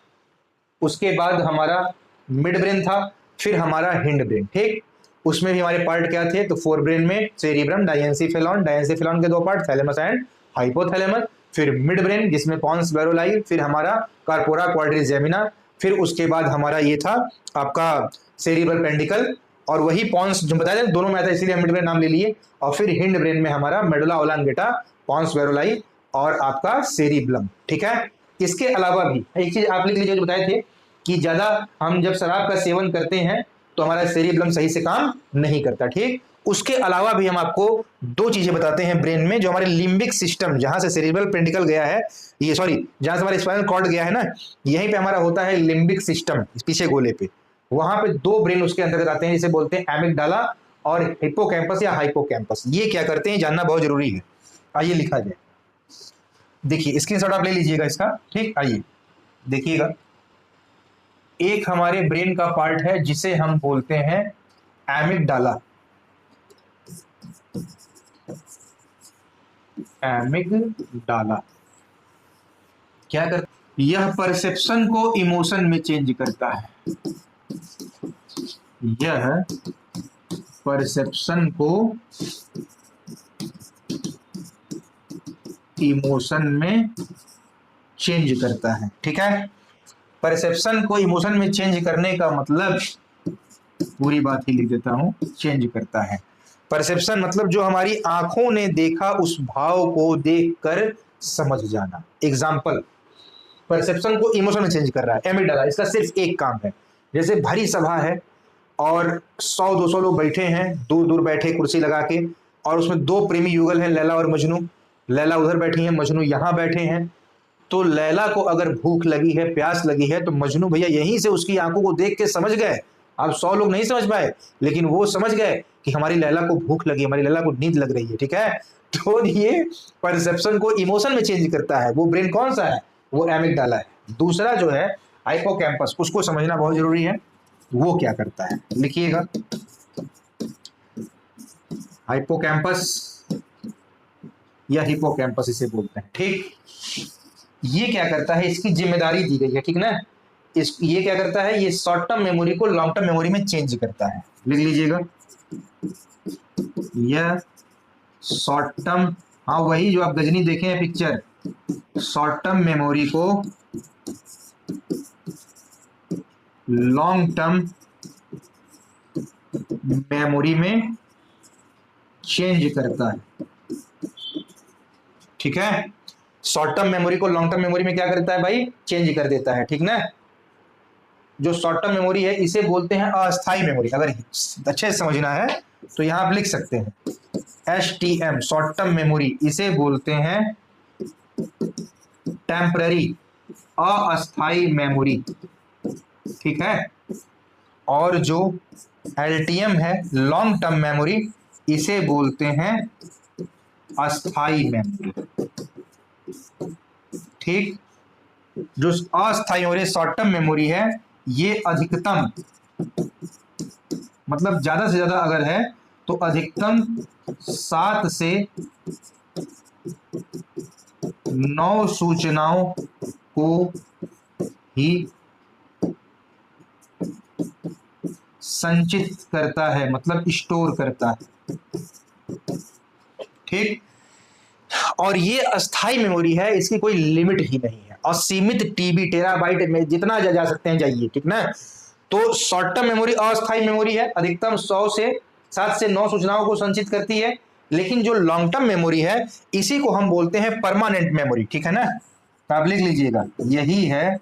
उसके बाद हमारा मिड ब्रेन था, फिर हमारा हिंड ब्रेन, ठीक। उसमें भी हमारे पार्ट क्या थे, तो फोर ब्रेन में सेरिब्रम, डायंसिफेलॉन, डायंसिफेलॉन के दो पार्ट, थैलेमस एंड हाइपोथैलेमस, फिर मिड ब्रेन जिसमें पॉन्स वेरोलाई, फिर हमारा कार्पोरा क्वाड्रिजेमिना, फिर उसके बाद हमारा ये था आपका सेरिब्रल पेंडिकल, और वही पॉन्स जो बताया दोनों में आता है, इसीलिए मिड ब्रेन नाम ले लिए। और फिर हिंड ब्रेन में हमारा मेडुला ओब्लांगेटा, पॉन्स वेरोलाई और आपका सेरिब्लम, ठीक है। इसके अलावा भी एक चीज आप लिख लीजिए, जो बताए थे कि ज्यादा हम जब शराब का सेवन करते हैं तो हमारा सेरिब्लम सही से काम नहीं करता, ठीक। उसके अलावा भी हम आपको दो चीजें बताते हैं ब्रेन में, जो हमारे लिम्बिक सिस्टम, जहां से सेरिब्रल पेंडिकल गया है, ये सॉरी जहां से हमारा स्पाइनल कॉर्ड गया है ना, यहीं पे हमारा होता है लिम्बिक सिस्टम, पीछे गोले पे, वहां पे दो ब्रेन उसके अंतर्गत आते हैं, जिसे बोलते हैं एमिगडाला और हिप्पोकैम्पस या हाइपोकैम्पस। ये क्या करते हैं जानना बहुत जरूरी है। आइए लिखा जाए, देखिए स्क्रीनशॉट आप ले लीजिएगा इसका, ठीक। आइए देखिएगा, एक हमारे ब्रेन का पार्ट है जिसे हम बोलते हैं एमिगडाला। एमिगडाला क्या करता है? यह परसेप्शन को इमोशन में चेंज करता है। यह परसेप्शन को इमोशन में चेंज करता है, ठीक है। परसेप्शन को इमोशन में चेंज करने का मतलब, पूरी बात ही लिख देता हूं, चेंज करता है। परसेप्शन मतलब जो हमारी आंखों ने देखा उस भाव को देखकर समझ जाना। एग्जाम्पल, परसेप्शन को इमोशन में चेंज कर रहा है एमिगडाला। इसका सिर्फ एक काम है, जैसे भरी सभा है और 100-200 लोग बैठे हैं, दूर दूर बैठे कुर्सी लगा के, और उसमें दो प्रेमी युगल हैं, लैला और मजनू। लैला उधर बैठी है, मजनू यहाँ बैठे हैं। तो लैला को अगर भूख लगी है, प्यास लगी है, तो मजनू भैया यहीं से उसकी आंखों को देख के समझ गए। अब 100 लोग नहीं समझ पाए, लेकिन वो समझ गए कि हमारी लैला को भूख लगी, हमारी लैला को नींद लग रही है, ठीक है। तो ये परसेप्शन को इमोशन में चेंज करता है। वो ब्रेन कौन सा है? वो एमिगडाला है। दूसरा जो है हाइपोकैम्पस, उसको समझना बहुत जरूरी है। वो क्या करता है लिखिएगा, हाइपोकैम्पस या हिपोकैम्पस इसे बोलते हैं, ठीक। ये क्या करता है, इसकी जिम्मेदारी दी गई है, ठीक ना। ये क्या करता है, ये शॉर्ट टर्म मेमोरी को लॉन्ग टर्म मेमोरी में चेंज करता है। लिख लीजिएगा, यह शॉर्ट टर्म, हाँ वही जो आप गजनी देखे हैं पिक्चर, शॉर्ट टर्म मेमोरी को लॉन्ग टर्म मेमोरी में चेंज करता है, ठीक है। शॉर्ट टर्म मेमोरी को लॉन्ग टर्म मेमोरी में क्या करता है भाई, चेंज कर देता है, ठीक ना। जो शॉर्ट टर्म मेमोरी है इसे बोलते हैं अस्थाई मेमोरी। अगर अच्छे से समझना है तो यहां आप लिख सकते हैं STM, शॉर्ट टर्म मेमोरी, इसे बोलते हैं टेम्पररी, अस्थाई मेमोरी, ठीक है। और जो LTM है, लॉन्ग टर्म मेमोरी, इसे बोलते हैं अस्थाई मेमोरी, ठीक। जो अस्थाई मेमोरी शॉर्ट टर्म मेमोरी है, ये अधिकतम, मतलब ज्यादा से ज्यादा अगर है तो अधिकतम 7 से 9 सूचनाओं को ही संचित करता है, मतलब स्टोर करता है, ठीक। और ये अस्थाई मेमोरी है, इसकी कोई लिमिट ही नहीं है, असीमित TB टेराबाइट में जितना जा सकते हैं जाइए, ठीक ना। तो शॉर्ट टर्म मेमोरी अस्थाई मेमोरी है, अधिकतम 7 से 9 सूचनाओं को संचित करती है। लेकिन जो लॉन्ग टर्म मेमोरी है, इसी को हम बोलते हैं परमानेंट मेमोरी, ठीक है ना। तो आप लिख लीजिएगा, यही है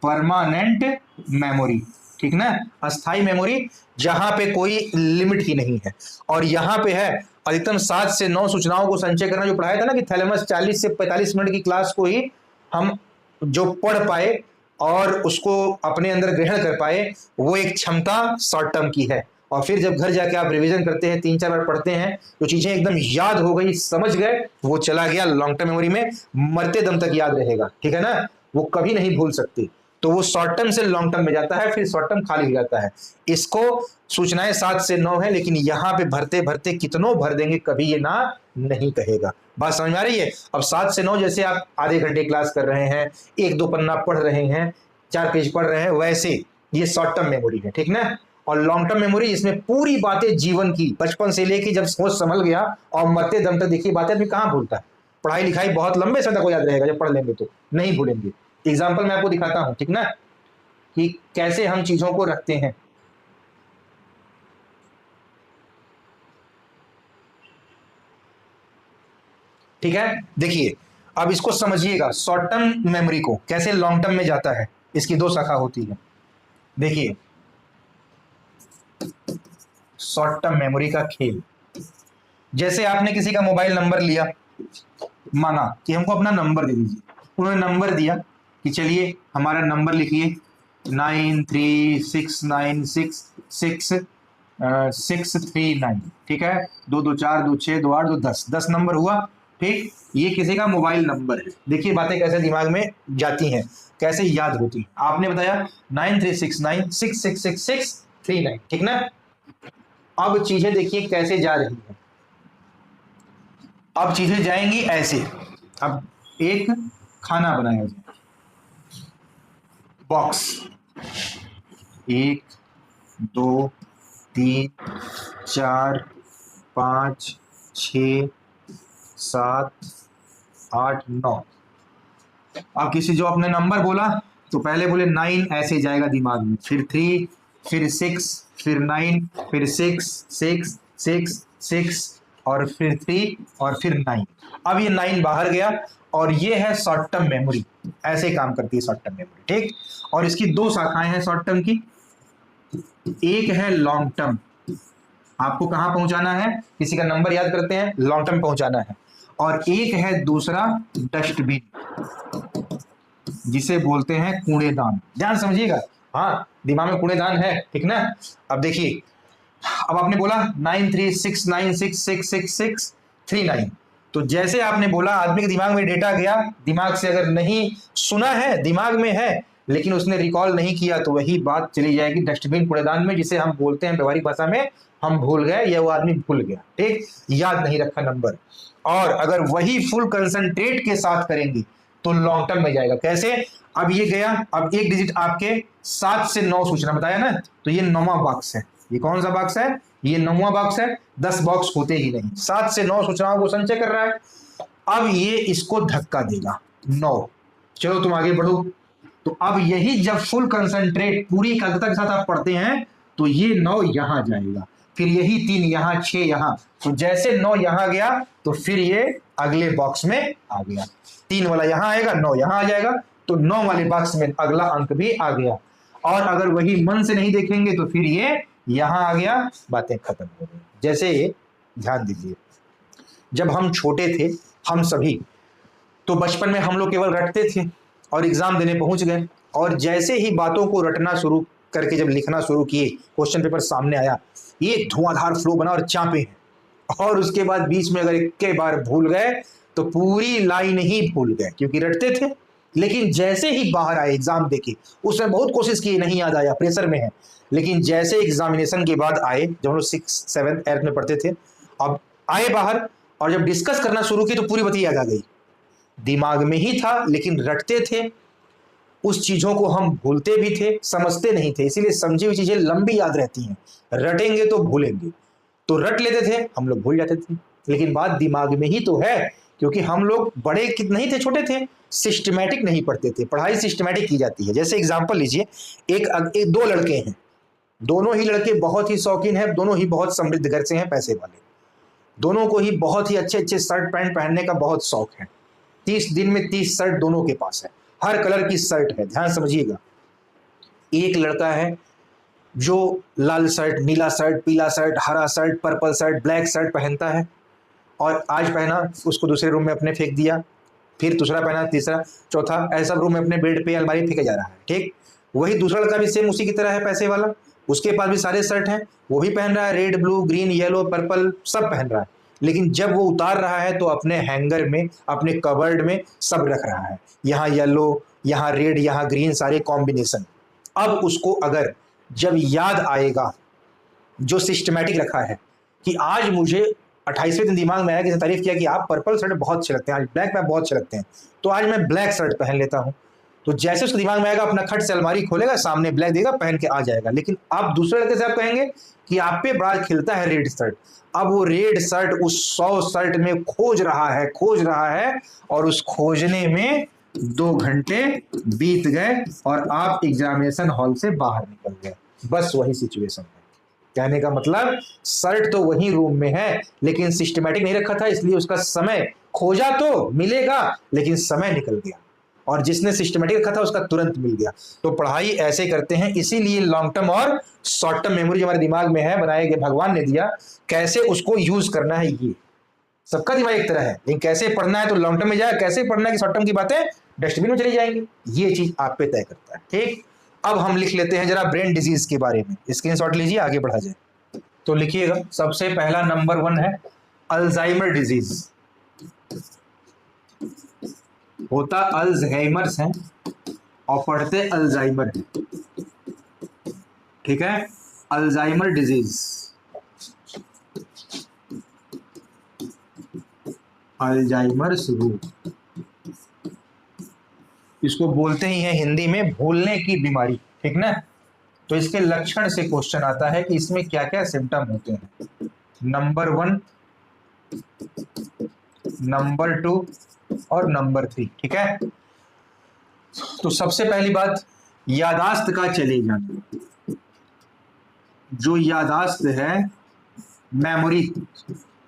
परमानेंट मेमोरी, ठीक ना। अस्थाई मेमोरी जहां पे कोई लिमिट ही नहीं है, और यहां पे है अधिकतम 7 से 9 सूचनाओं को संचय करना। जो पढ़ाया था ना कि थैलेमस 40 से 45 मिनट की क्लास को ही हम जो पढ़ पाए और उसको अपने अंदर ग्रहण कर पाए, वो एक क्षमता शॉर्ट टर्म की है। और फिर जब घर जाके आप रिवीजन करते हैं, 3-4 बार पढ़ते हैं, जो चीजें एकदम याद हो गई, समझ गए, वो चला गया लॉन्ग टर्म मेमोरी में, मरते दम तक याद रहेगा, ठीक है ना। वो कभी नहीं भूल सकती। तो वो शॉर्ट टर्म से लॉन्ग टर्म में जाता है, फिर शॉर्ट टर्म खाली हो जाता है। इसको सूचनाएं 7 से 9 है, लेकिन यहां पे भरते भरते कितनों भर देंगे, कभी ये ना नहीं कहेगा। बात समझ में आ रही है। अब 7 से 9 जैसे आप आधे घंटे क्लास कर रहे हैं, 1-2 पन्ना पढ़ रहे हैं, 4 पेज पढ़ रहे हैं, वैसे ये शॉर्ट टर्म मेमोरी है, ठीक ना। और लॉन्ग टर्म मेमोरी जिसमें पूरी बातें जीवन की, बचपन से लेके जब सोच संभल गया और मरते दम तक, देखिए बातें आदमी कहां भूलता है। पढ़ाई लिखाई बहुत लंबे समय तक को याद रहेगा, जब पढ़ लेंगे तो नहीं भूलेंगे। एग्जाम्पल मैं आपको दिखाता हूं, ठीक ना, कि कैसे हम चीजों को रखते हैं। ठीक है, देखिए अब इसको समझिएगा, शॉर्ट टर्म मेमोरी को कैसे लॉन्ग टर्म में जाता है। इसकी 2 शाखा होती है। देखिए शॉर्ट टर्म मेमोरी का खेल, जैसे आपने किसी का मोबाइल नंबर लिया, मांगा कि हमको अपना नंबर दे दीजिए, उन्होंने नंबर दिया, कि चलिए हमारा नंबर लिखिए 9369663639, ठीक है, 224 26 28 10 नंबर हुआ। ठीक, ये किसी का मोबाइल नंबर है। देखिए बातें कैसे दिमाग में जाती हैं, कैसे याद होती हैं। आपने बताया 9369666639, ठीक ना। अब चीजें देखिए कैसे जा रही है। अब चीजें जाएंगी ऐसे। अब एक खाना बनाया जाए, बॉक्स 1 2 3 4 5 6 7 8 9। अब किसी जो अपने नंबर बोला तो पहले बोले 9, ऐसे जाएगा दिमाग में, फिर 3, फिर 6, फिर 9, फिर 6 6 6 6 और फिर 3 और फिर 9। अब ये 9 बाहर गया और ये है शॉर्ट टर्म मेमोरी। ऐसे काम करती है शॉर्ट टर्म मेमोरी, ठीक। और इसकी दो शाखाएं हैं शॉर्ट टर्म की। एक है लॉन्ग टर्म, आपको कहां पहुंचाना है, किसी का नंबर याद करते हैं, लॉन्ग टर्म पहुंचाना है। और एक है दूसरा डस्टबिन, जिसे बोलते हैं कूड़ेदान। ध्यान समझिएगा, हाँ दिमाग में कूड़ेदान है, ठीक ना। अब देखिए, अब आपने बोला 9369666639, तो जैसे आपने बोला आदमी के दिमाग में डेटा गया, दिमाग से अगर नहीं सुना है, दिमाग में है लेकिन उसने रिकॉल नहीं किया, तो वही बात चली जाएगी डस्टबिन कूड़ेदान में, जिसे हम बोलते हैं व्यवहारिक भाषा में हम भूल गए, या वो आदमी भूल गया, ठीक, याद नहीं रखा नंबर। और अगर वही फुल कंसंट्रेट के साथ करेंगे तो लॉन्ग टर्म में जाएगा। कैसे, अब ये गया, अब एक डिजिट आपके 7 से 9 सूचना बताया ना, तो ये 9वां बॉक्स है। ये कौन सा बॉक्स है, ये 9वां बॉक्स है। 10 बॉक्स होते ही नहीं, 7 से 9 सूचनाओं को संचय कर रहा है। अब ये इसको धक्का देगा 9, चलो तुम आगे बढ़ो। तो अब यही जब फुल कंसंट्रेट पूरी एकाग्रता के साथ आप पढ़ते हैं तो ये 9 यहां जाएगा, फिर यही 3 यहां, 6 यहां। तो जैसे 9 यहां गया तो फिर ये अगले बॉक्स में आ गया। 3 वाला यहां आएगा, 9 यहां आ जाएगा, तो 9 वाले बॉक्स में अगला अंक भी आ गया। और अगर वही मन से नहीं देखेंगे तो फिर ये यहां आ गया, बातें खत्म हो गई। जैसे ध्यान दीजिए, जब हम छोटे थे हम सभी, तो बचपन में हम लोग केवल रटते थे और एग्जाम देने पहुंच गए, और जैसे ही बातों को रटना शुरू करके जब लिखना शुरू किए, क्वेश्चन पेपर सामने आया, ये धुआंधार फ्लो बना और चापे, और उसके बाद बीच में अगर एक बार भूल गए तो पूरी लाइन ही भूल गए, क्योंकि रटते थे। लेकिन जैसे ही बाहर आए एग्जाम देके, उसमें बहुत कोशिश की, नहीं याद आया, प्रेशर में है, लेकिन जैसे एग्जामिनेशन के बाद आए, जब हम लोग 6, 7, 8 में पढ़ते थे, अब आए बाहर और जब डिस्कस करना शुरू की तो पूरी बात याद आ गई। दिमाग में ही था लेकिन रटते थे, उस चीजों को हम भूलते भी थे, समझते नहीं थे, इसीलिए समझी हुई चीजें लंबी याद रहती हैं, रटेंगे तो भूलेंगे। तो रट लेते थे, हम लोग भूल जाते थे, लेकिन बात दिमाग में ही तो है, क्योंकि हम लोग बड़े नहीं थे, छोटे थे, सिस्टमैटिक नहीं पढ़ते थे। पढ़ाई सिस्टमैटिक की जाती है। जैसे एग्जाम्पल लीजिए, एक 2 लड़के हैं, दोनों ही लड़के बहुत ही शौकीन हैं, दोनों ही बहुत समृद्ध घर से हैं, पैसे वाले, दोनों को ही बहुत ही अच्छे अच्छे शर्ट पैंट पहनने का बहुत शौक है। 30 दिन में 30 शर्ट दोनों के पास है, हर कलर की शर्ट है। ध्यान समझिएगा, एक लड़का है जो लाल शर्ट, नीला शर्ट, पीला शर्ट, हरा shirt, purple shirt, black shirt पहनता है, और आज पहना, उसको दूसरे रूम में अपने फेंक दिया, फिर दूसरा पहना, तीसरा, चौथा, ऐसा रूम में अपने बेड पे अलमारी फेंका जा रहा है, ठीक। वही दूसरा लड़का भी सेम उसी की तरह है, पैसे वाला, उसके पास भी सारे शर्ट हैं, वो भी पहन रहा है, red, blue, green, yellow, purple, सब पहन रहा है। लेकिन जब वो उतार रहा है तो अपने हैंगर में, अपने कबर्ड में सब रख रहा है, यहाँ येलो, यहाँ रेड, यहाँ ग्रीन, सारे कॉम्बिनेशन। अब उसको अगर जब याद आएगा, जो सिस्टमैटिक रखा है, कि आज मुझे 28वें दिन दिमाग में आया, किसी ने तारीफ किया कि आप पर्पल शर्ट बहुत अच्छे लगते हैं, आज ब्लैक में बहुत अच्छे लगते हैं, तो आज मैं ब्लैक शर्ट पहन लेता हूँ। तो जैसे उसके दिमाग में आएगा, अपना खट से अलमारी खोलेगा, सामने ब्लैक देगा, पहन के आ जाएगा। लेकिन आप दूसरे लड़के से आप कहेंगे कि आप पे बड़ा खिलता है रेड शर्ट, अब वो रेड शर्ट उस 100 शर्ट में खोज रहा है, और उस खोजने में 2 घंटे बीत गए और आप एग्जामिनेशन हॉल से बाहर निकल गए। बस वही सिचुएशन है। कहने का मतलब, शर्ट तो वही रूम में है लेकिन सिस्टमैटिक नहीं रखा था, इसलिए उसका समय खोजा तो मिलेगा लेकिन समय निकल गया, और जिसने सिस्टमैटिक रखा था उसका तुरंत मिल गया। तो पढ़ाई ऐसे करते हैं, इसीलिए लॉन्ग टर्म और शॉर्ट टर्म मेमोरी हमारे दिमाग में है, बनाए गए, भगवान ने दिया, कैसे उसको यूज करना है। ये सबका दिमाग एक तरह है, लेकिन कैसे पढ़ना है तो लॉन्ग टर्म में जाए, कैसे पढ़ना है कि शॉर्ट टर्म की बातें डस्टबिन में चली जाएंगी। ये चीज आप पे तय करता है। ठीक, अब हम लिख लेते हैं जरा ब्रेन डिजीज के बारे में, स्क्रीनशॉट लीजिए, आगे बढ़ा जाए। तो लिखिएगा, सबसे पहला नंबर 1 है अल्जाइमर डिजीज। होता अल्जाइमर्स है और पढ़ते अल्जाइमर है। ठीक है, अल्जाइमर डिजीज, अल्जाइमर्स रोग, इसको बोलते ही हैं हिंदी में भूलने की बीमारी। ठीक ना, तो इसके लक्षण से क्वेश्चन आता है कि इसमें क्या क्या सिम्टम होते हैं। नंबर 1, नंबर 2 और नंबर 3। ठीक है, तो सबसे पहली बात, यादाश्त का चले जाना। जो यादाश्त है, मेमोरी,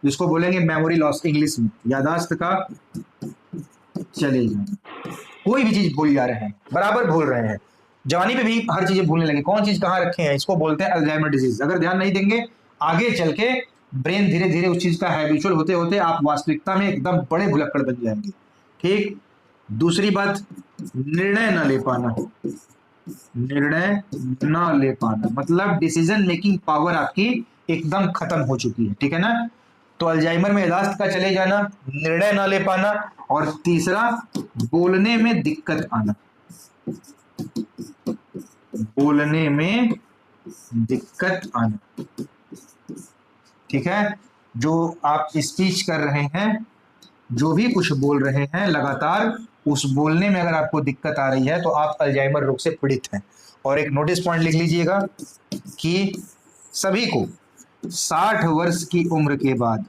जिसको बोलेंगे मेमोरी लॉस इंग्लिश में, यादाश्त का चले जाना। कोई भी चीज भूल जा रहे हैं, बराबर भूल रहे हैं, जवानी पे भी हर चीजें भूलने लगे, कौन चीज कहाँ रखे हैं, इसको बोलते हैं अल्जाइमर डिजीज। अगर ध्यान नहीं देंगे आगे चल के ब्रेन धीरे धीरे उस चीज का हैबिचुअल होते होते आप वास्तविकता में एकदम बड़े भुलक्कड़ बन जाएंगे। ठीक, दूसरी बात, निर्णय न ले पाना। निर्णय न ले पाना मतलब डिसीजन मेकिंग पावर आपकी एकदम खत्म हो चुकी है। ठीक है ना, तो अल्जाइमर में यादाश्त का चले जाना, निर्णय न ले पाना, और तीसरा बोलने में दिक्कत आना। बोलने में दिक्कत आना। ठीक है, जो आप स्पीच कर रहे हैं, जो भी कुछ बोल रहे हैं, लगातार उस बोलने में अगर आपको दिक्कत आ रही है तो आप अल्जाइमर रोग से पीड़ित हैं। और एक नोटिस पॉइंट लिख लीजिएगा कि सभी को 60 वर्ष की उम्र के बाद,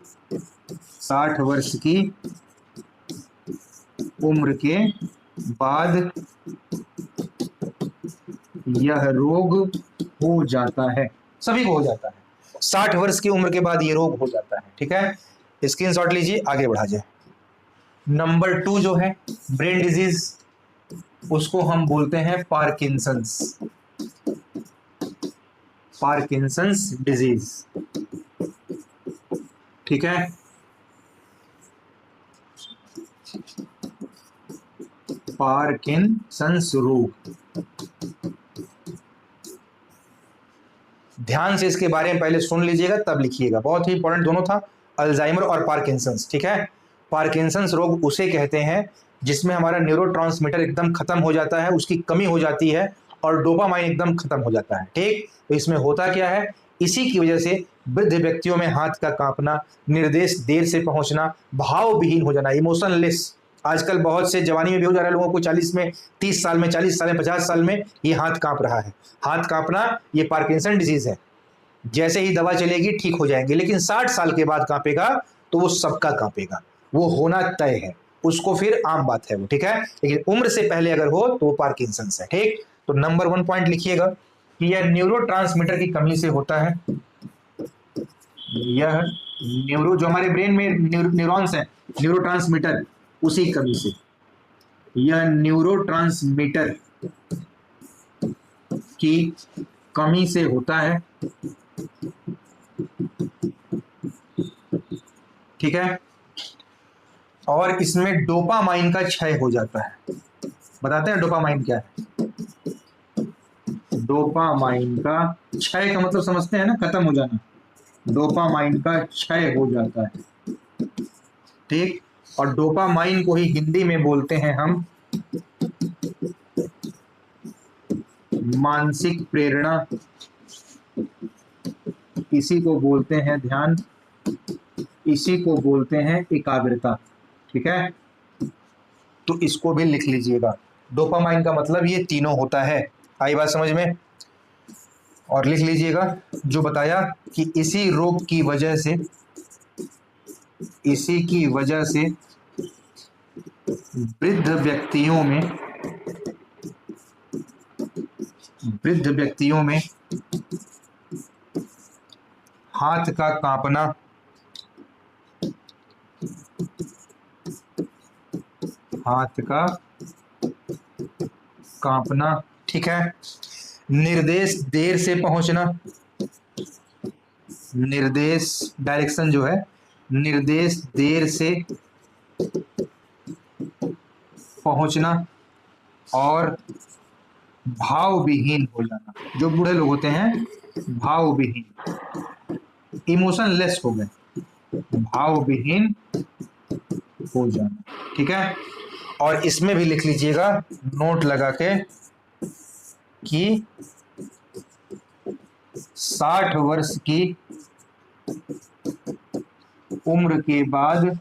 60 वर्ष की उम्र के बाद यह रोग हो जाता है। सभी को हो जाता है, 60 वर्ष की उम्र के बाद यह रोग हो जाता है। ठीक है, स्क्रीनशॉट लीजिए, आगे बढ़ा जाए। नंबर 2 जो है ब्रेन डिजीज, उसको हम बोलते हैं पार्किंसंस, पार्किंसंस डिजीज। ठीक है, पार्किंसंस रोग। ध्यान से इसके बारे में पहले सुन लीजिएगा तब लिखिएगा, बहुत ही इंपॉर्टेंट दोनों था, अल्जाइमर और पार्किंसंस। ठीक है, पार्किंसंस रोग उसे कहते हैं जिसमें हमारा न्यूरोट्रांसमीटर एकदम खत्म हो जाता है, उसकी कमी हो जाती है और डोपामाइन एकदम खत्म हो जाता है। ठीक, तो इसमें होता क्या है, इसी की वजह से वृद्ध व्यक्तियों में हाथ का कांपना, निर्देश देर से पहुंचना, भाव विहीन हो जाना, इमोशनलेस। आजकल बहुत से जवानी में भी हो जा रहा है लोगों को, 40 में, 30 साल में, 40 साल में, 50 साल में ये हाथ कांप रहा है। हाथ कांपना ये पार्किंसन डिजीज है, जैसे ही दवा चलेगी ठीक हो जाएंगे, लेकिन 60 साल के बाद कांपेगा तो वो सबका कांपेगा, वो होना तय है, उसको फिर आम बात है वो। ठीक है, लेकिन उम्र से पहले अगर हो तो वो पार्किंसंस है। ठीक, तो नंबर 1 पॉइंट लिखिएगा कि यह न्यूरोट्रांसमीटर की कमी से होता है। यह न्यूरो, जो हमारे ब्रेन में न्यूरॉन्स हैं, न्यूरोट्रांसमीटर, उसी कमी से, यह न्यूरोट्रांसमीटर की कमी से होता है। ठीक है, और इसमें डोपामाइन का क्षय हो जाता है। बताते हैं डोपामाइन क्या है। डोपामाइन का क्षय का मतलब समझते हैं ना, खत्म हो जाना। डोपामाइन का क्षय हो जाता है। ठीक, और डोपामाइन को ही हिंदी में बोलते हैं हम मानसिक प्रेरणा, इसी को बोलते हैं ध्यान, इसी को बोलते हैं एकाग्रता। ठीक है, तो इसको भी लिख लीजिएगा। डोपामाइन का मतलब ये तीनों होता है। आई बात समझ में? और लिख लीजिएगा जो बताया कि इसी रोग की वजह से, इसी की वजह से वृद्ध व्यक्तियों में हाथ का कांपना, हाथ का कांपना, ठीक है, निर्देश देर से पहुंचना, निर्देश डायरेक्शन जो है, निर्देश देर से पहुंचना, और भाव विहीन हो जाना। जो बूढ़े लोग होते हैं भाव विहीन, इमोशनलेस हो गए, भाव विहीन हो जाना। ठीक है, और इसमें भी लिख लीजिएगा नोट लगा के कि 60 वर्ष की उम्र के बाद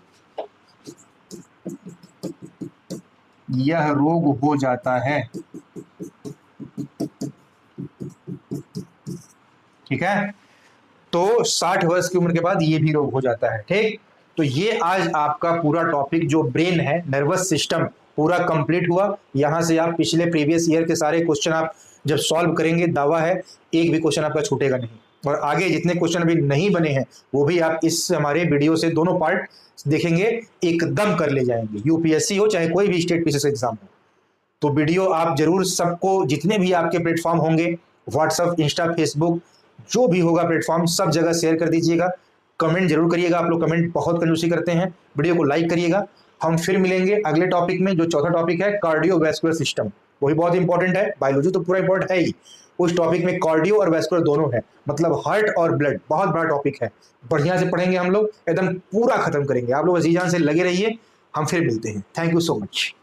यह रोग हो जाता है। ठीक है, तो 60 वर्ष की उम्र के बाद ये भी रोग हो जाता है। ठीक, तो ये आज आपका पूरा टॉपिक जो ब्रेन है, नर्वस सिस्टम, पूरा कंप्लीट हुआ। यहां से आप पिछले प्रीवियस ईयर के सारे क्वेश्चन आप जब सॉल्व करेंगे, दावा है एक भी क्वेश्चन आपका छूटेगा नहीं। और आगे जितने क्वेश्चन अभी नहीं बने हैं वो भी आप इस हमारे वीडियो से दोनों पार्ट देखेंगे, एकदम कर ले जाएंगे। यूपीएससी हो चाहे कोई भी स्टेट पीसीएस एग्जाम हो, तो वीडियो आप जरूर सबको, जितने भी आपके प्लेटफॉर्म होंगे, व्हाट्सएप, इंस्टा, फेसबुक, जो भी होगा प्लेटफॉर्म, सब जगह शेयर कर दीजिएगा। कमेंट जरूर करिएगा, आप लोग कमेंट बहुत कंजूसी करते हैं। वीडियो को लाइक करिएगा। हम फिर मिलेंगे अगले टॉपिक में, जो चौथा टॉपिक है कार्डियोवैस्कुलर सिस्टम, वही बहुत इंपॉर्टेंट है। बायोलॉजी तो पूरा इंपॉर्टेंट है ही, उस टॉपिक में कार्डियो और वैस्कुलर दोनों है, मतलब हार्ट और ब्लड, बहुत बड़ा टॉपिक है। बढ़िया से पढ़ेंगे हम लोग, एकदम पूरा खत्म करेंगे। आप लोग अजीजान से लगे रहिए, हम फिर मिलते हैं। Thank you so much.